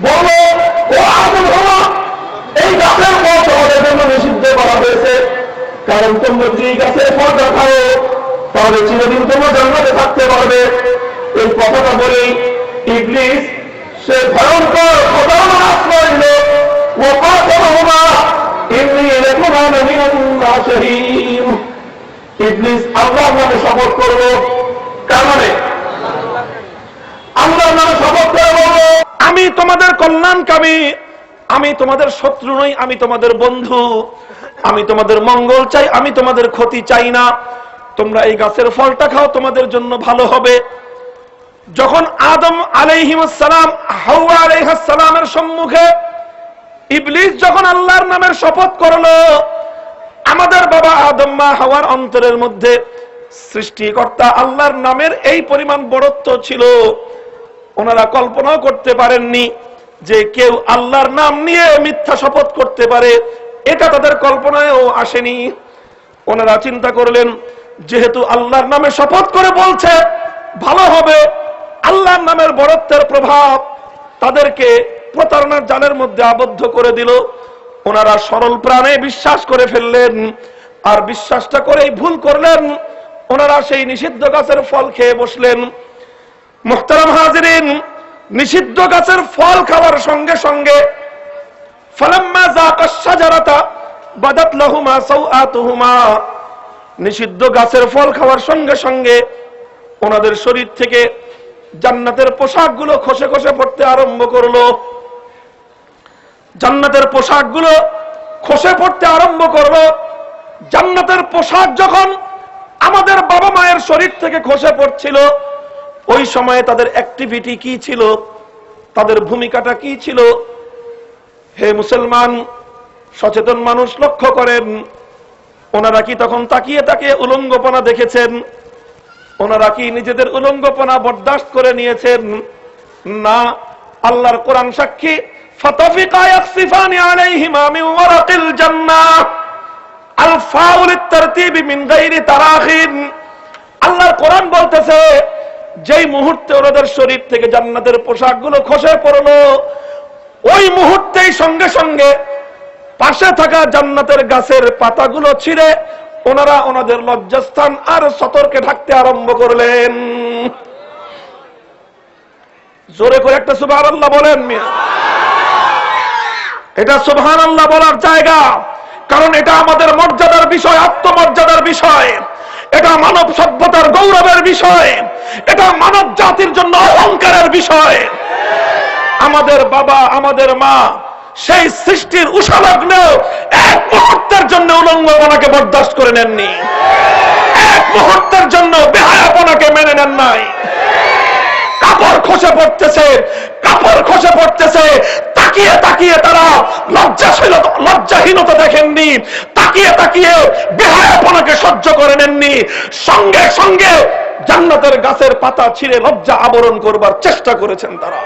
বলল, ও আদম বাবা, এই গাছের ফল তোমাদের জন্য নিষিদ্ধ করা হয়েছে, কারণ তোমরা যদি এই গাছের ফলটা খাও তাহলে চিরদিন তোমরা জান্নাতে থাকতে পারবে। এই কথাটা বলেই ইবলিস সে ভয়ঙ্কর প্রতারণার আশ্রয় নিল। ইবলিস আল্লাহর নামে শপথ করলো, কার নামে? আল্লাহর নামে শপথ করে বলল, আমি তোমাদের কল্যাণকামী, আমি তোমাদের শত্রু নই, আমি তোমাদের বন্ধু, আমি তোমাদের মঙ্গল চাই, আমি তোমাদের ক্ষতি চাই না। তোমরা এই গাছের ফলটা খাও, তোমাদের জন্য ভালো হবে। যখন আদম আলাইহিস সালাম হাওয়া আলাইহিস সালামের সম্মুখে ইবলিস যখন আল্লাহর নামের শপথ করলো, আমাদের বাবা আদম মা হাওয়ার অন্তরের মধ্যে সৃষ্টিকর্তা আল্লাহর নামের এই পরিমাণ বড়ত্ব ছিল, ওনারা কল্পনাও করতে পারেননি যে কেউ আল্লাহর নাম নিয়ে মিথ্যা শপথ করতে পারে। এটা তাদের কল্পনায়ও আসেনি। ওনারা চিন্তা করলেন, যেহেতু আল্লাহর নামে শপথ করে বলছে ভালো হবে, আল্লাহর নামের বড়ত্বের প্রভাব তাদেরকে প্রতারণার জালের মধ্যে আবদ্ধ করে দিল। ওনারা সরল প্রাণে বিশ্বাস করে ফেললেন, আর বিশ্বাসটা করেই ভুল করলেন। ওনারা সেই নিষিদ্ধ গাছের ফল খেয়ে বসলেন। মুহতারাম হাজিরিন, নিষিদ্ধ গাছের ফল খাওয়ার সঙ্গে সঙ্গে ফালাম্মা যাকাশ শাজারাতা বাদাত লাহুমা সাওআতুহুমা, নিষিদ্ধ গাছের ফল খাওয়ার সঙ্গে সঙ্গে ওনাদের শরীর থেকে জান্নাতের পোশাকগুলো খসে খসে পড়তে আরম্ভ করলো। জান্নাতের পোশাকগুলো খসে পড়তে আরম্ভ করলো। জান্নাতের পোশাক যখন আমাদের বাবা মায়ের শরীর থেকে খসে পড়ছিল, ওই সময়ে তাদের অ্যাক্টিভিটি কি ছিল, তাদের ভূমিকাটা কি ছিল? হে মুসলমান সচেতন মানুষ, লক্ষ্য করেন, ওনারা কি তখন তাকিয়ে তাকিয়ে উলঙ্গপনা দেখেছেন? ওনারা কি নিজেদের উলঙ্গপনা বরদাস্ত করে নিয়েছেন? না, আল্লাহর কোরআন সাক্ষী, ফাতাফিকা ইয়াকসিফানি আলাইহিমা মিন ওয়ারাকিল জান্নাহ আল ফাউ লিত-তারতিবি মিন গায়রি তারাখিন। আল্লাহর কোরআন বলতেছে, যেই মুহূর্তে ওদের শরীর থেকে জান্নাতের পোশাকগুলো খসে পড়লো, ওই মুহূর্তেই সঙ্গে সঙ্গে পাশে থাকা জান্নাতের গাছের পাতাগুলো ছিঁড়ে ওনারা ওনাদের লজ্জাস্থান আর সতর্কে ঢাকতে আরম্ভ করলেন। জোরে করে একটা সুবহানাল্লাহ বলেন মিয়া। এটা সুবহানাল্লাহ বলার জায়গা, কারণ এটা আমাদের মর্যাদার বিষয়, আত্মমর্যাদার বিষয়, এটা মানব সভ্যতার গৌরবের বিষয়, এটা মানব জাতির জন্য অহংকারের বিষয়। আমাদের বাবা, আমাদের মা সেই সৃষ্টির উষালগ্নেও এক মুহূর্তের জন্য উলঙ্গপনাকে বরদাস্ত করে নেননি, এক মুহূর্তের জন্য বেহায়াপনাকে মেনে নেন নাই। কাপড় খসে পড়তেছে, কাপড় খসে পড়তেছে, তাকিয়ে তাকিয়ে তারা লজ্জাহীনতা দেখেননি, তাকিয়ে তাকিয়ে বেহায়াপনাকে সহ্য করে নেননি, সঙ্গে সঙ্গে জান্নাতের গাছের পাতা ছিঁড়ে লজ্জা আবরণ করবার চেষ্টা করেছেন তারা।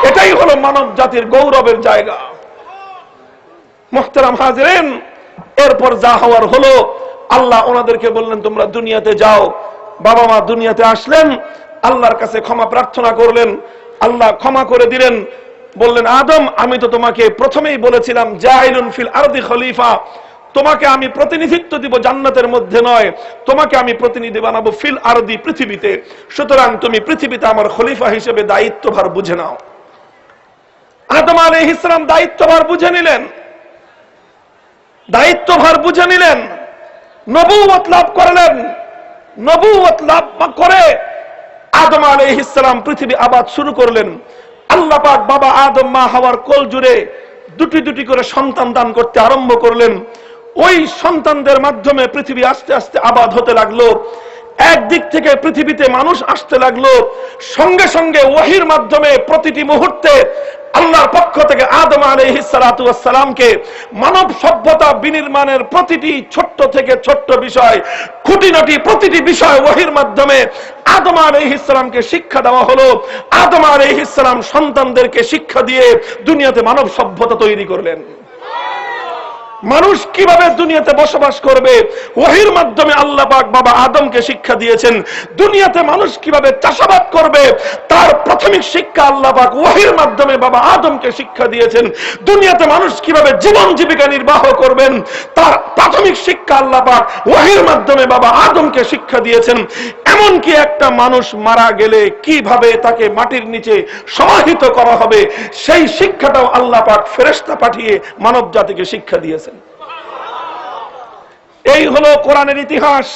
এটাই হলো মানব জাতির গৌরবের জায়গা। মুহতারাম হাজিরিন, এরপর যা হওয়ার হলো, আল্লাহ ওনাদেরকে বললেন তোমরা দুনিয়াতে যাও। বাবা মা দুনিয়াতে আসলেন, আল্লাহর কাছে ক্ষমা প্রার্থনা করলেন, আল্লাহ ক্ষমা করে দিলেন। বললেন, আদম, আমি তো তোমাকে প্রথমেই বলেছিলাম জাইলুন ফিল আরদি খলিফা, তোমাকে আমি প্রতিনিধিত্ব দিব জান্নাতের মধ্যে নয়, তোমাকে আমি প্রতিনিধি বানাবো ফিল আরদি, পৃথিবীতে। সুতরাং তুমি পৃথিবীতে আমার খলিফা হিসেবে দায়িত্বভার বুঝে নাও। আদম আলাইহিস সালাম দায়িত্বভার বুঝে নিলেন, দায়িত্বভার বুঝে নিলেন, নবুয়ত লাভ করলেন। নবুয়ত লাভ করে আদম আলাইহিস সালাম পৃথিবী আবাদ শুরু করলেন। আল্লাহ পাক বাবা আদম মা হাওয়ার কোল জুড়ে দুটি দুটি করে সন্তান দান করতে আরম্ভ করলেন। ওই সন্তানদের মাধ্যমে পৃথিবী আস্তে আস্তে আবাদ হতে লাগলো। একদিক থেকে পৃথিবীতে মানুষ আসতে লাগলো, সঙ্গে সঙ্গে ওহীর মাধ্যমে প্রতিটি মুহূর্তে আল্লাহর পক্ষ থেকে আদম আলাইহিস সালাতু ওয়াস সালামকে মানব সভ্যতা বিনির্মাণের প্রতিটি ছোট্ট থেকে ছোট্ট বিষয়, খুঁটিনাটি প্রতিটি বিষয় ওহীর মাধ্যমে আদম আলাইহিস সালামকে শিক্ষা দেওয়া হলো। আদম আলাইহিস সালাম সন্তানদেরকে শিক্ষা দিয়ে দুনিয়াতে মানব সভ্যতা তৈরি করলেন। মানুষ কিভাবে দুনিয়াতে বসবাস করবে, ওহীর মাধ্যমে আল্লাহ পাক বাবা আদমকে শিক্ষা দিয়েছেন। দুনিয়াতে মানুষ কিভাবে চাষাবাদ করবে, তার প্রাথমিক শিক্ষা আল্লাহ পাক ওহীর মাধ্যমে বাবা আদমকে শিক্ষা দিয়েছেন। দুনিয়াতে মানুষ কিভাবে জীবন জীবিকা নির্বাহ করবেন, তার প্রাথমিক শিক্ষা আল্লাহ পাক ওহীর মাধ্যমে বাবা আদমকে শিক্ষা দিয়েছেন। এমনকি একটা মানুষ মারা গেলে কিভাবে তাকে মাটির নিচে সমাহিত করা হবে, সেই শিক্ষাটাও আল্লাহ পাক ফেরেশতা পাঠিয়ে মানব জাতিকে শিক্ষা দিয়েছেন। এই হলো কোরআনের ইতিহাস।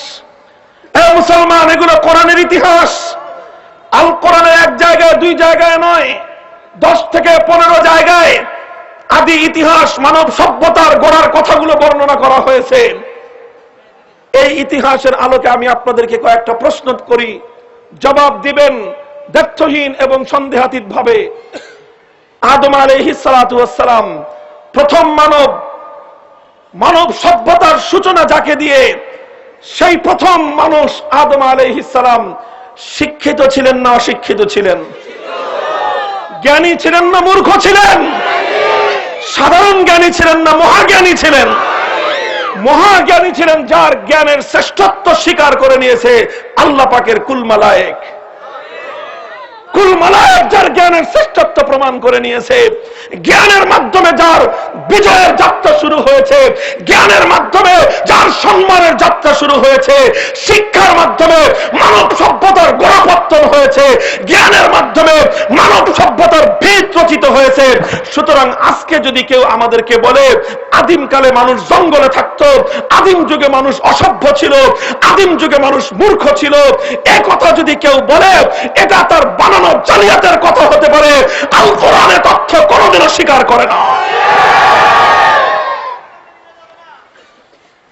মুসলমান, এগুলো কোরআনের ইতিহাস। আল কোরআনের এক জায়গায় দুই জায়গায় নয়, 10 থেকে 15 জায়গায় আদি ইতিহাস মানব সভ্যতার গড়ার কথাগুলো বর্ণনা করা হয়েছে। এই ইতিহাসের আলোকে আমি আপনাদেরকে কয়েকটা প্রশ্ন করি, জবাব দিবেন দ্ব্যর্থহীন এবং সন্দেহাতীত ভাবে। আদম আলাইহিস সালাতু ওয়াস সালাম প্রথম মানব সভ্যতার সূচনা যাকে দিয়ে, সেই প্রথম মানুষ আদম আলাইহিস সালাম শিক্ষিত ছিলেন না অশিক্ষিত ছিলেন? জ্ঞানী ছিলেন না মূর্খ ছিলেন? সাধারণ জ্ঞানী ছিলেন না মহাজ্ঞানী ছিলেন? মহাজ্ঞানী ছিলেন, যার জ্ঞানের শ্রেষ্ঠত্ব স্বীকার করে নিয়েছে আল্লাহ পাকের কুল মালায়েক। কুল মালায়েক যার জ্ঞানের শ্রেষ্ঠত্ব প্রমাণ করে নিয়েছে। জ্ঞানের মাধ্যমে যার বিজয়ের যাত্রা শুরু হয়েছে, জ্ঞানের মাধ্যমে যার সম্মানের যাত্রা শুরু হয়েছে, শিক্ষার মাধ্যমে মানব সভ্যতার গোড়াপত্তন হয়েছে, জ্ঞানের মাধ্যমে মানব সভ্যতার ভিত রচিত হয়েছে। সুতরাং আজকে যদি কেউ আমাদেরকে বলে আদিমকালে মানুষ জঙ্গলে থাকতো, আদিম যুগে মানুষ অসভ্য ছিল, আদিম যুগে মানুষ মূর্খ ছিল, এই কথা যদি কেউ বলে, এটা তার বানানো জালিয়াতের কথা হতে পারে। আল কোরআনের তথ্য কোনোদিনও স্বীকার করে না।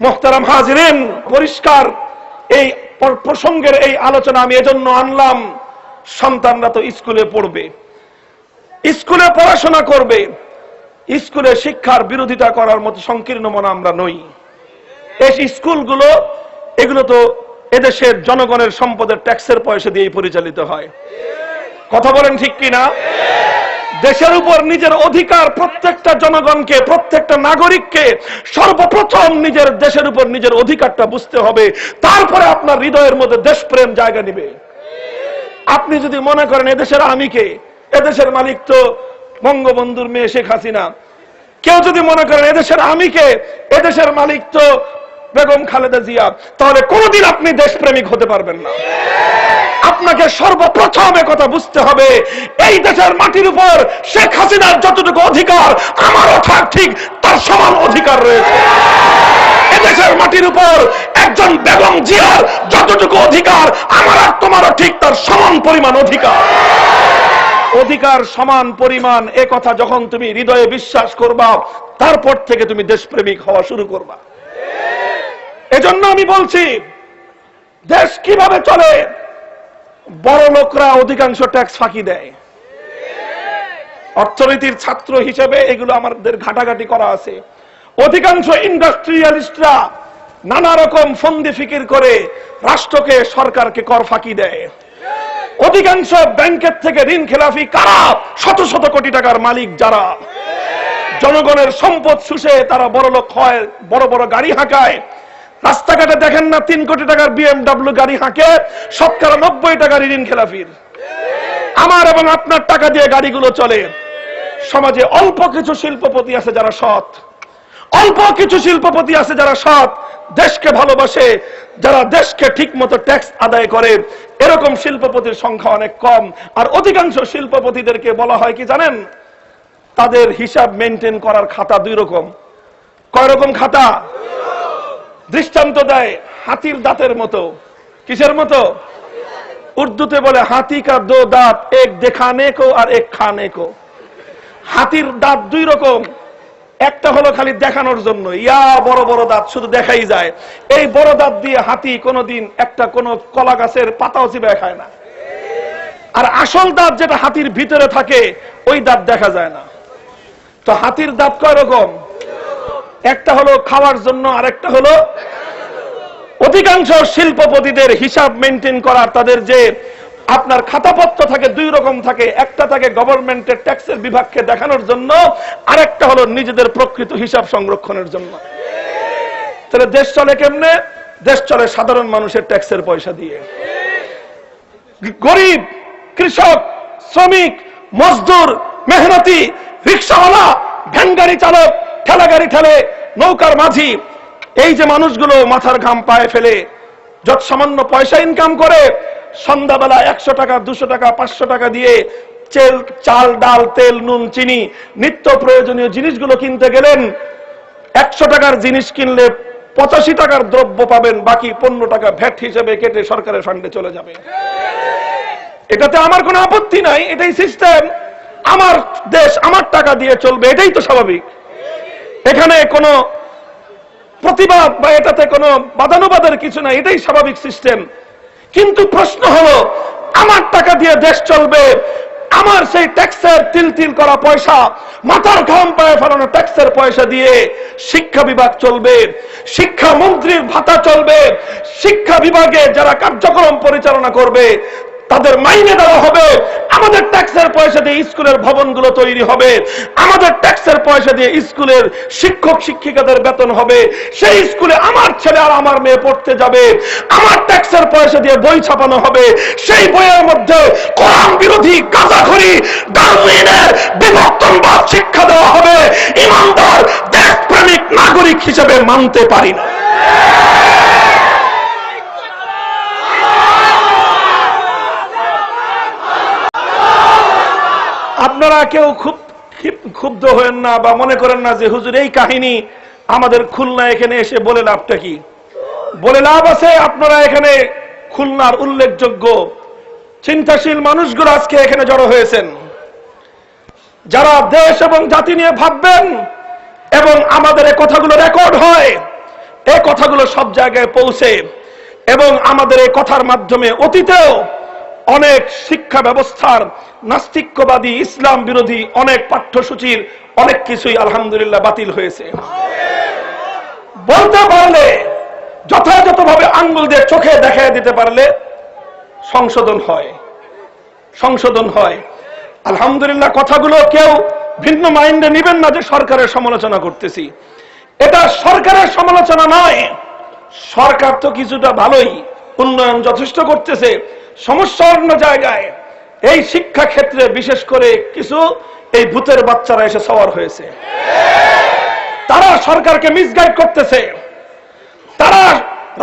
মুহতারাম হাজিরিন, পরিষ্কার এই প্রসঙ্গের এই আলোচনা আমি এজন্য আনলাম, সন্তানরা তো স্কুলে পড়বে, স্কুলে পড়াশোনা করবে, স্কুলে শিক্ষার বিরোধিতা করার মতো সংকীর্ণ মনা আমরা নই। এই স্কুলগুলো, এগুলো তো এদেশের জনগণের সম্পদের ট্যাক্সের পয়সা দিয়েই পরিচালিত হয়। কথা বলেন ঠিক কিনা? দেশের উপর নিজের অধিকার প্রত্যেকটা জনগণকে, প্রত্যেকটা নাগরিককে সর্বপ্রথম নিজের দেশের উপর নিজের অধিকারটা বুঝতে হবে, তারপরে আপনার হৃদয়ের মধ্যে দেশপ্রেম জায়গা নেবে। আপনি যদি মনে করেন এদেশের আমি কে, এদেশের মালিক তো বঙ্গবন্ধুর মেয়ে শেখ হাসিনা, কেউ যদি মনে করেন এদেশের আমি কে, এদেশের মালিক তো বেগম খালেদা জিয়া, তাহলে কোনদিন আপনি দেশপ্রেমিক হতে পারবেন না। আপনাকে সর্বপ্রথম কথা বুঝতে হবে, এই দেশের মাটির উপর শেখ হাসিনার যতটুকু অধিকার আমারও ঠিক তার সমান অধিকার রয়েছে। এদেশের মাটির উপর একজন বেগম জিয়ার যতটুকু অধিকার আমার আর তোমারও ঠিক তার সমান পরিমাণ অধিকার। অধিকার সমান পরিমাণ এ কথা যখন তুমি হৃদয়ে বিশ্বাস করবা, তারপর থেকে তুমি দেশপ্রেমিক হওয়া শুরু করবা। এজন্য আমি বলছি, দেশ কিভাবে চলে? বড় লোকরা অধিকাংশ ট্যাক্স ফাঁকি দেয়। অর্থনীতির ছাত্র হিসেবে এগুলো আমাদের ঘাটাঘাটি করা আছে। অধিকাংশ ইন্ডাস্ট্রিয়ালিস্টরা নানা রকম ফন্দি ফিকির করে রাষ্ট্রকে, সরকারকে কর ফাঁকি দেয়। অধিকাংশ ব্যাংকের থেকে ঋণ খেলাফি কারা? শত শত কোটি টাকার মালিক যারা জনগণের সম্পদ শুষে তারা বড় লোক হয়, বড় বড় গাড়ি হাঁকায়। রাস্তাঘাটে দেখেন না 3 কোটি টাকার BMW গাড়ি হাঁকে, শতকরা 90 টাকার ঋণ খেলাফির। আমার এবং আপনার টাকা দিয়ে গাড়িগুলো চলে। সমাজে অল্প কিছু শিল্পপতি আছে যারা সৎ, অল্প কিছু শিল্পপতি আছে যারা সৎ, দেশকে ভালোবাসে, যারা দেশকে ঠিক মতো ট্যাক্স আদায় করে। এরকম শিল্পপতির সংখ্যা অনেক কম। আর অধিকাংশ শিল্পপতিদেরকে বলা হয় কি জানেন? তাদের হিসাব মেনটেন করার খাতা 2 রকম। কয় রকম খাতা? দৃষ্টান্ত দেয় হাতির দাঁতের মতো। কিসের মতো? উর্দুতে বলে হাতি কা 2 দাঁত, এক দেখানে কো আর এক খানে কো। হাতির দাঁত 2 রকম। একটা হলো খালি দেখানোর জন্য, ইয়া বড় বড় দাঁত, শুধু দেখাই যায়। এই বড় দাঁত দিয়ে হাতি কোনোদিন একটা কোন কলা গাছের পাতাও চিবায় খায় না। আর আসল দাঁত যেটা হাতির ভিতরে থাকে, ওই দাঁত দেখা যায় না। তো হাতির দাঁত কয় রকম? একটা হলো খাওয়ার জন্য, আর একটা হলো। অধিকাংশ শিল্পপতিদের হিসাব মেনটেন করার, তাদের যে আপনার খাতাপত্র থাকে 2 রকম থাকে। একটা থাকে গভর্নমেন্টের ট্যাক্সের বিভাগকে দেখানোর জন্য, আর একটা হলো নিজেদের প্রকৃত হিসাব সংরক্ষণের জন্য। তাহলে দেশ চলে কেমনে? দেশ চলে সাধারণ মানুষের ট্যাক্সের পয়সা দিয়ে। গরিব, কৃষক, শ্রমিক, মজদুর, মেহনতি, রিক্সাওয়ালা, ভ্যান গাড়ি চালক, ঠেলা গাড়ি ঠেলে, নৌকার মাঝি, এই যে মানুষগুলো মাথার ঘাম পায়ে ফেলে যত সামান্য পয়সা ইনকাম করে, সন্ধ্যাবেলা 100 টাকা, 200 টাকা, 500 টাকা দিয়ে চাল, ডাল, তেল, নুন, চিনি, নিত্য প্রয়োজনীয় জিনিসগুলো কিনতে গেলেন। 100 টাকার জিনিস কিনলে 85 টাকার দ্রব্য পাবেন, বাকি 15 টাকা ভ্যাট হিসেবে কেটে সরকারের ফান্ডে চলে যাবে। এটাতে আমার কোনো আপত্তি নাই, এটাই সিস্টেম। আমার দেশ আমার টাকা দিয়ে চলবে, এটাই তো স্বাভাবিক। এখানে কোনো প্রতিবাদ বা এটাতে কোনো বাদানুবাদের কিছু নাই, এটাই স্বাভাবিক সিস্টেম। কিন্তু প্রশ্ন হলো, আমার টাকা দিয়ে দেশ চলবে, আমার সেই ট্যাক্সের তিল তিল করা পয়সা, মাথার ঘাম পায়ে ফেলানো ট্যাক্সের পয়সা দিয়ে শিক্ষা বিভাগ চলবে, শিক্ষা মন্ত্রীর ভাতা চলবে, শিক্ষা বিভাগে যারা কার্যক্রম পরিচালনা করবে তাদের মাইনে দেওয়া হবে, আমাদের ট্যাক্সের পয়সা দিয়ে স্কুলের ভবনগুলো তৈরি হবে, আমাদের ট্যাক্সের পয়সা দিয়ে স্কুলের শিক্ষক শিক্ষিকাদের বেতন হবে, সেই স্কুলে আমার ছেলে আর আমার মেয়ে পড়তে যাবে, আমার ট্যাক্সের পয়সা দিয়ে বই ছাপানো হবে, সেই বইয়ের মধ্যে কোরআন বিরোধী, গাঁজাখড়ি, ডারউইনের বিবর্তনবাদ শিক্ষা দেওয়া হবে। ইমানদার দেশপ্রেমিক নাগরিক হিসেবে মানতে পারি না। আপনারা কেউ খুব ক্ষুব্ধ হয়েন না বা মনে করেন না যে হুজুর এই কাহিনী আমাদের খুলনা এখানে এসে বলে লাভটা কি? বলে লাভ আছে। আপনারা এখানে খুলনার উল্লেখযোগ্য চিন্তাশীল মানুষগুলো আজকে এখানে জড়ো হয়েছেন, যারা দেশ এবং জাতি নিয়ে ভাববেন, এবং আমাদের এই কথাগুলো রেকর্ড হয়, এই কথাগুলো সব জায়গায় পৌঁছে, এবং আমাদের এই কথার মাধ্যমে অতীতেও অনেক শিক্ষা ব্যবস্থার নাস্তিক্যবাদী, ইসলাম বিরোধী অনেক পাঠ্যসূচির অনেক কিছুই আলহামদুলিল্লাহ বাতিল হয়েছে। বলতে পারলে যথাযথভাবে আঙ্গুল দিয়ে চোখে দেখায় দিতে পারলে সংশোধন হয়, সংশোধন হয়। আলহামদুলিল্লাহ, কথাগুলো কেউ ভিন্ন মাইন্ডে নিবেন না যে সরকারের সমালোচনা করতেছি। এটা সরকারের সমালোচনা নয়। সরকার তো কিছুটা ভালোই, উন্নয়ন যথেষ্ট করতেছে। সমস্যা অন্য জায়গায়। এই শিক্ষা ক্ষেত্রে বিশেষ করে কিছু এই ভূতের বাচ্চারা এসে সওয়ার হয়েছে। তারা সরকারকে মিসগাইড করতেছে, তারা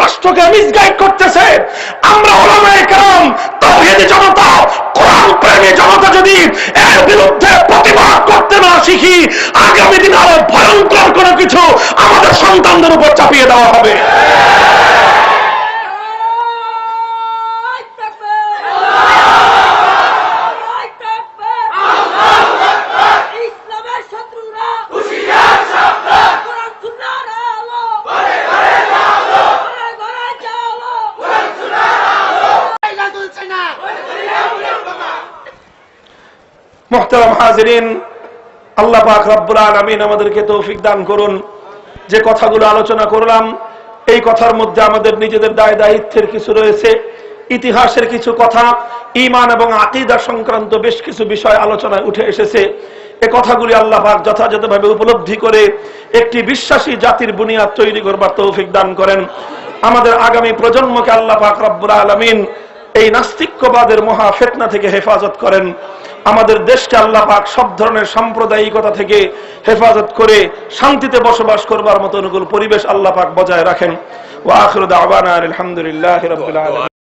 রাষ্ট্রকে মিসগাইড করতেছে। আমরা উলামায়ে কেরাম, তাওহীদি জনতা, কোরআন প্রেমী জনতা যদি এর বিরুদ্ধে প্রতিবাদ করতে না শিখি, আগামী দিনে আরো ভয়ঙ্কর কোনো কিছু আমাদের সন্তানদের উপর চাপিয়ে দেওয়া হবে। মুহতারাম হাজিরিন, আল্লাহ পাক রব্বুল আলামিন আমাদেরকে তৌফিক দান করুন। যে কথাগুলো আলোচনা করলাম, এই কথার মধ্যে আমাদের নিজেদের দায় দায়িত্বের কিছু রয়েছে, ইতিহাসের কিছু কথা, ঈমান এবং আকীদা সংক্রান্ত বেশ কিছু বিষয় আলোচনায় উঠে এসেছে। এই কথাগুলি আল্লাহ পাক যথাযথভাবে উপলব্ধি করে একটি বিশ্বাসী জাতির বুনিয়াদ তৈরি করবার তৌফিক দান করেন। আমাদের আগামী প্রজন্মকে আল্লাহ পাক রব্বুল আলামিন এই নাস্তিক্যবাদের মহা ফিতনা থেকে হেফাজত করেন। আমাদের দেশকে আল্লাহ পাক সব ধরনের সাম্প্রদায়িকতা থেকে হেফাজত করে শান্তিতে বসবাস করবার মতো অনুকূল পরিবেশ আল্লাহ পাক বজায় রাখেন। ওয়া আখিরু দাওয়ানা আলহামদুলিল্লাহি রাব্বিল আলামিন।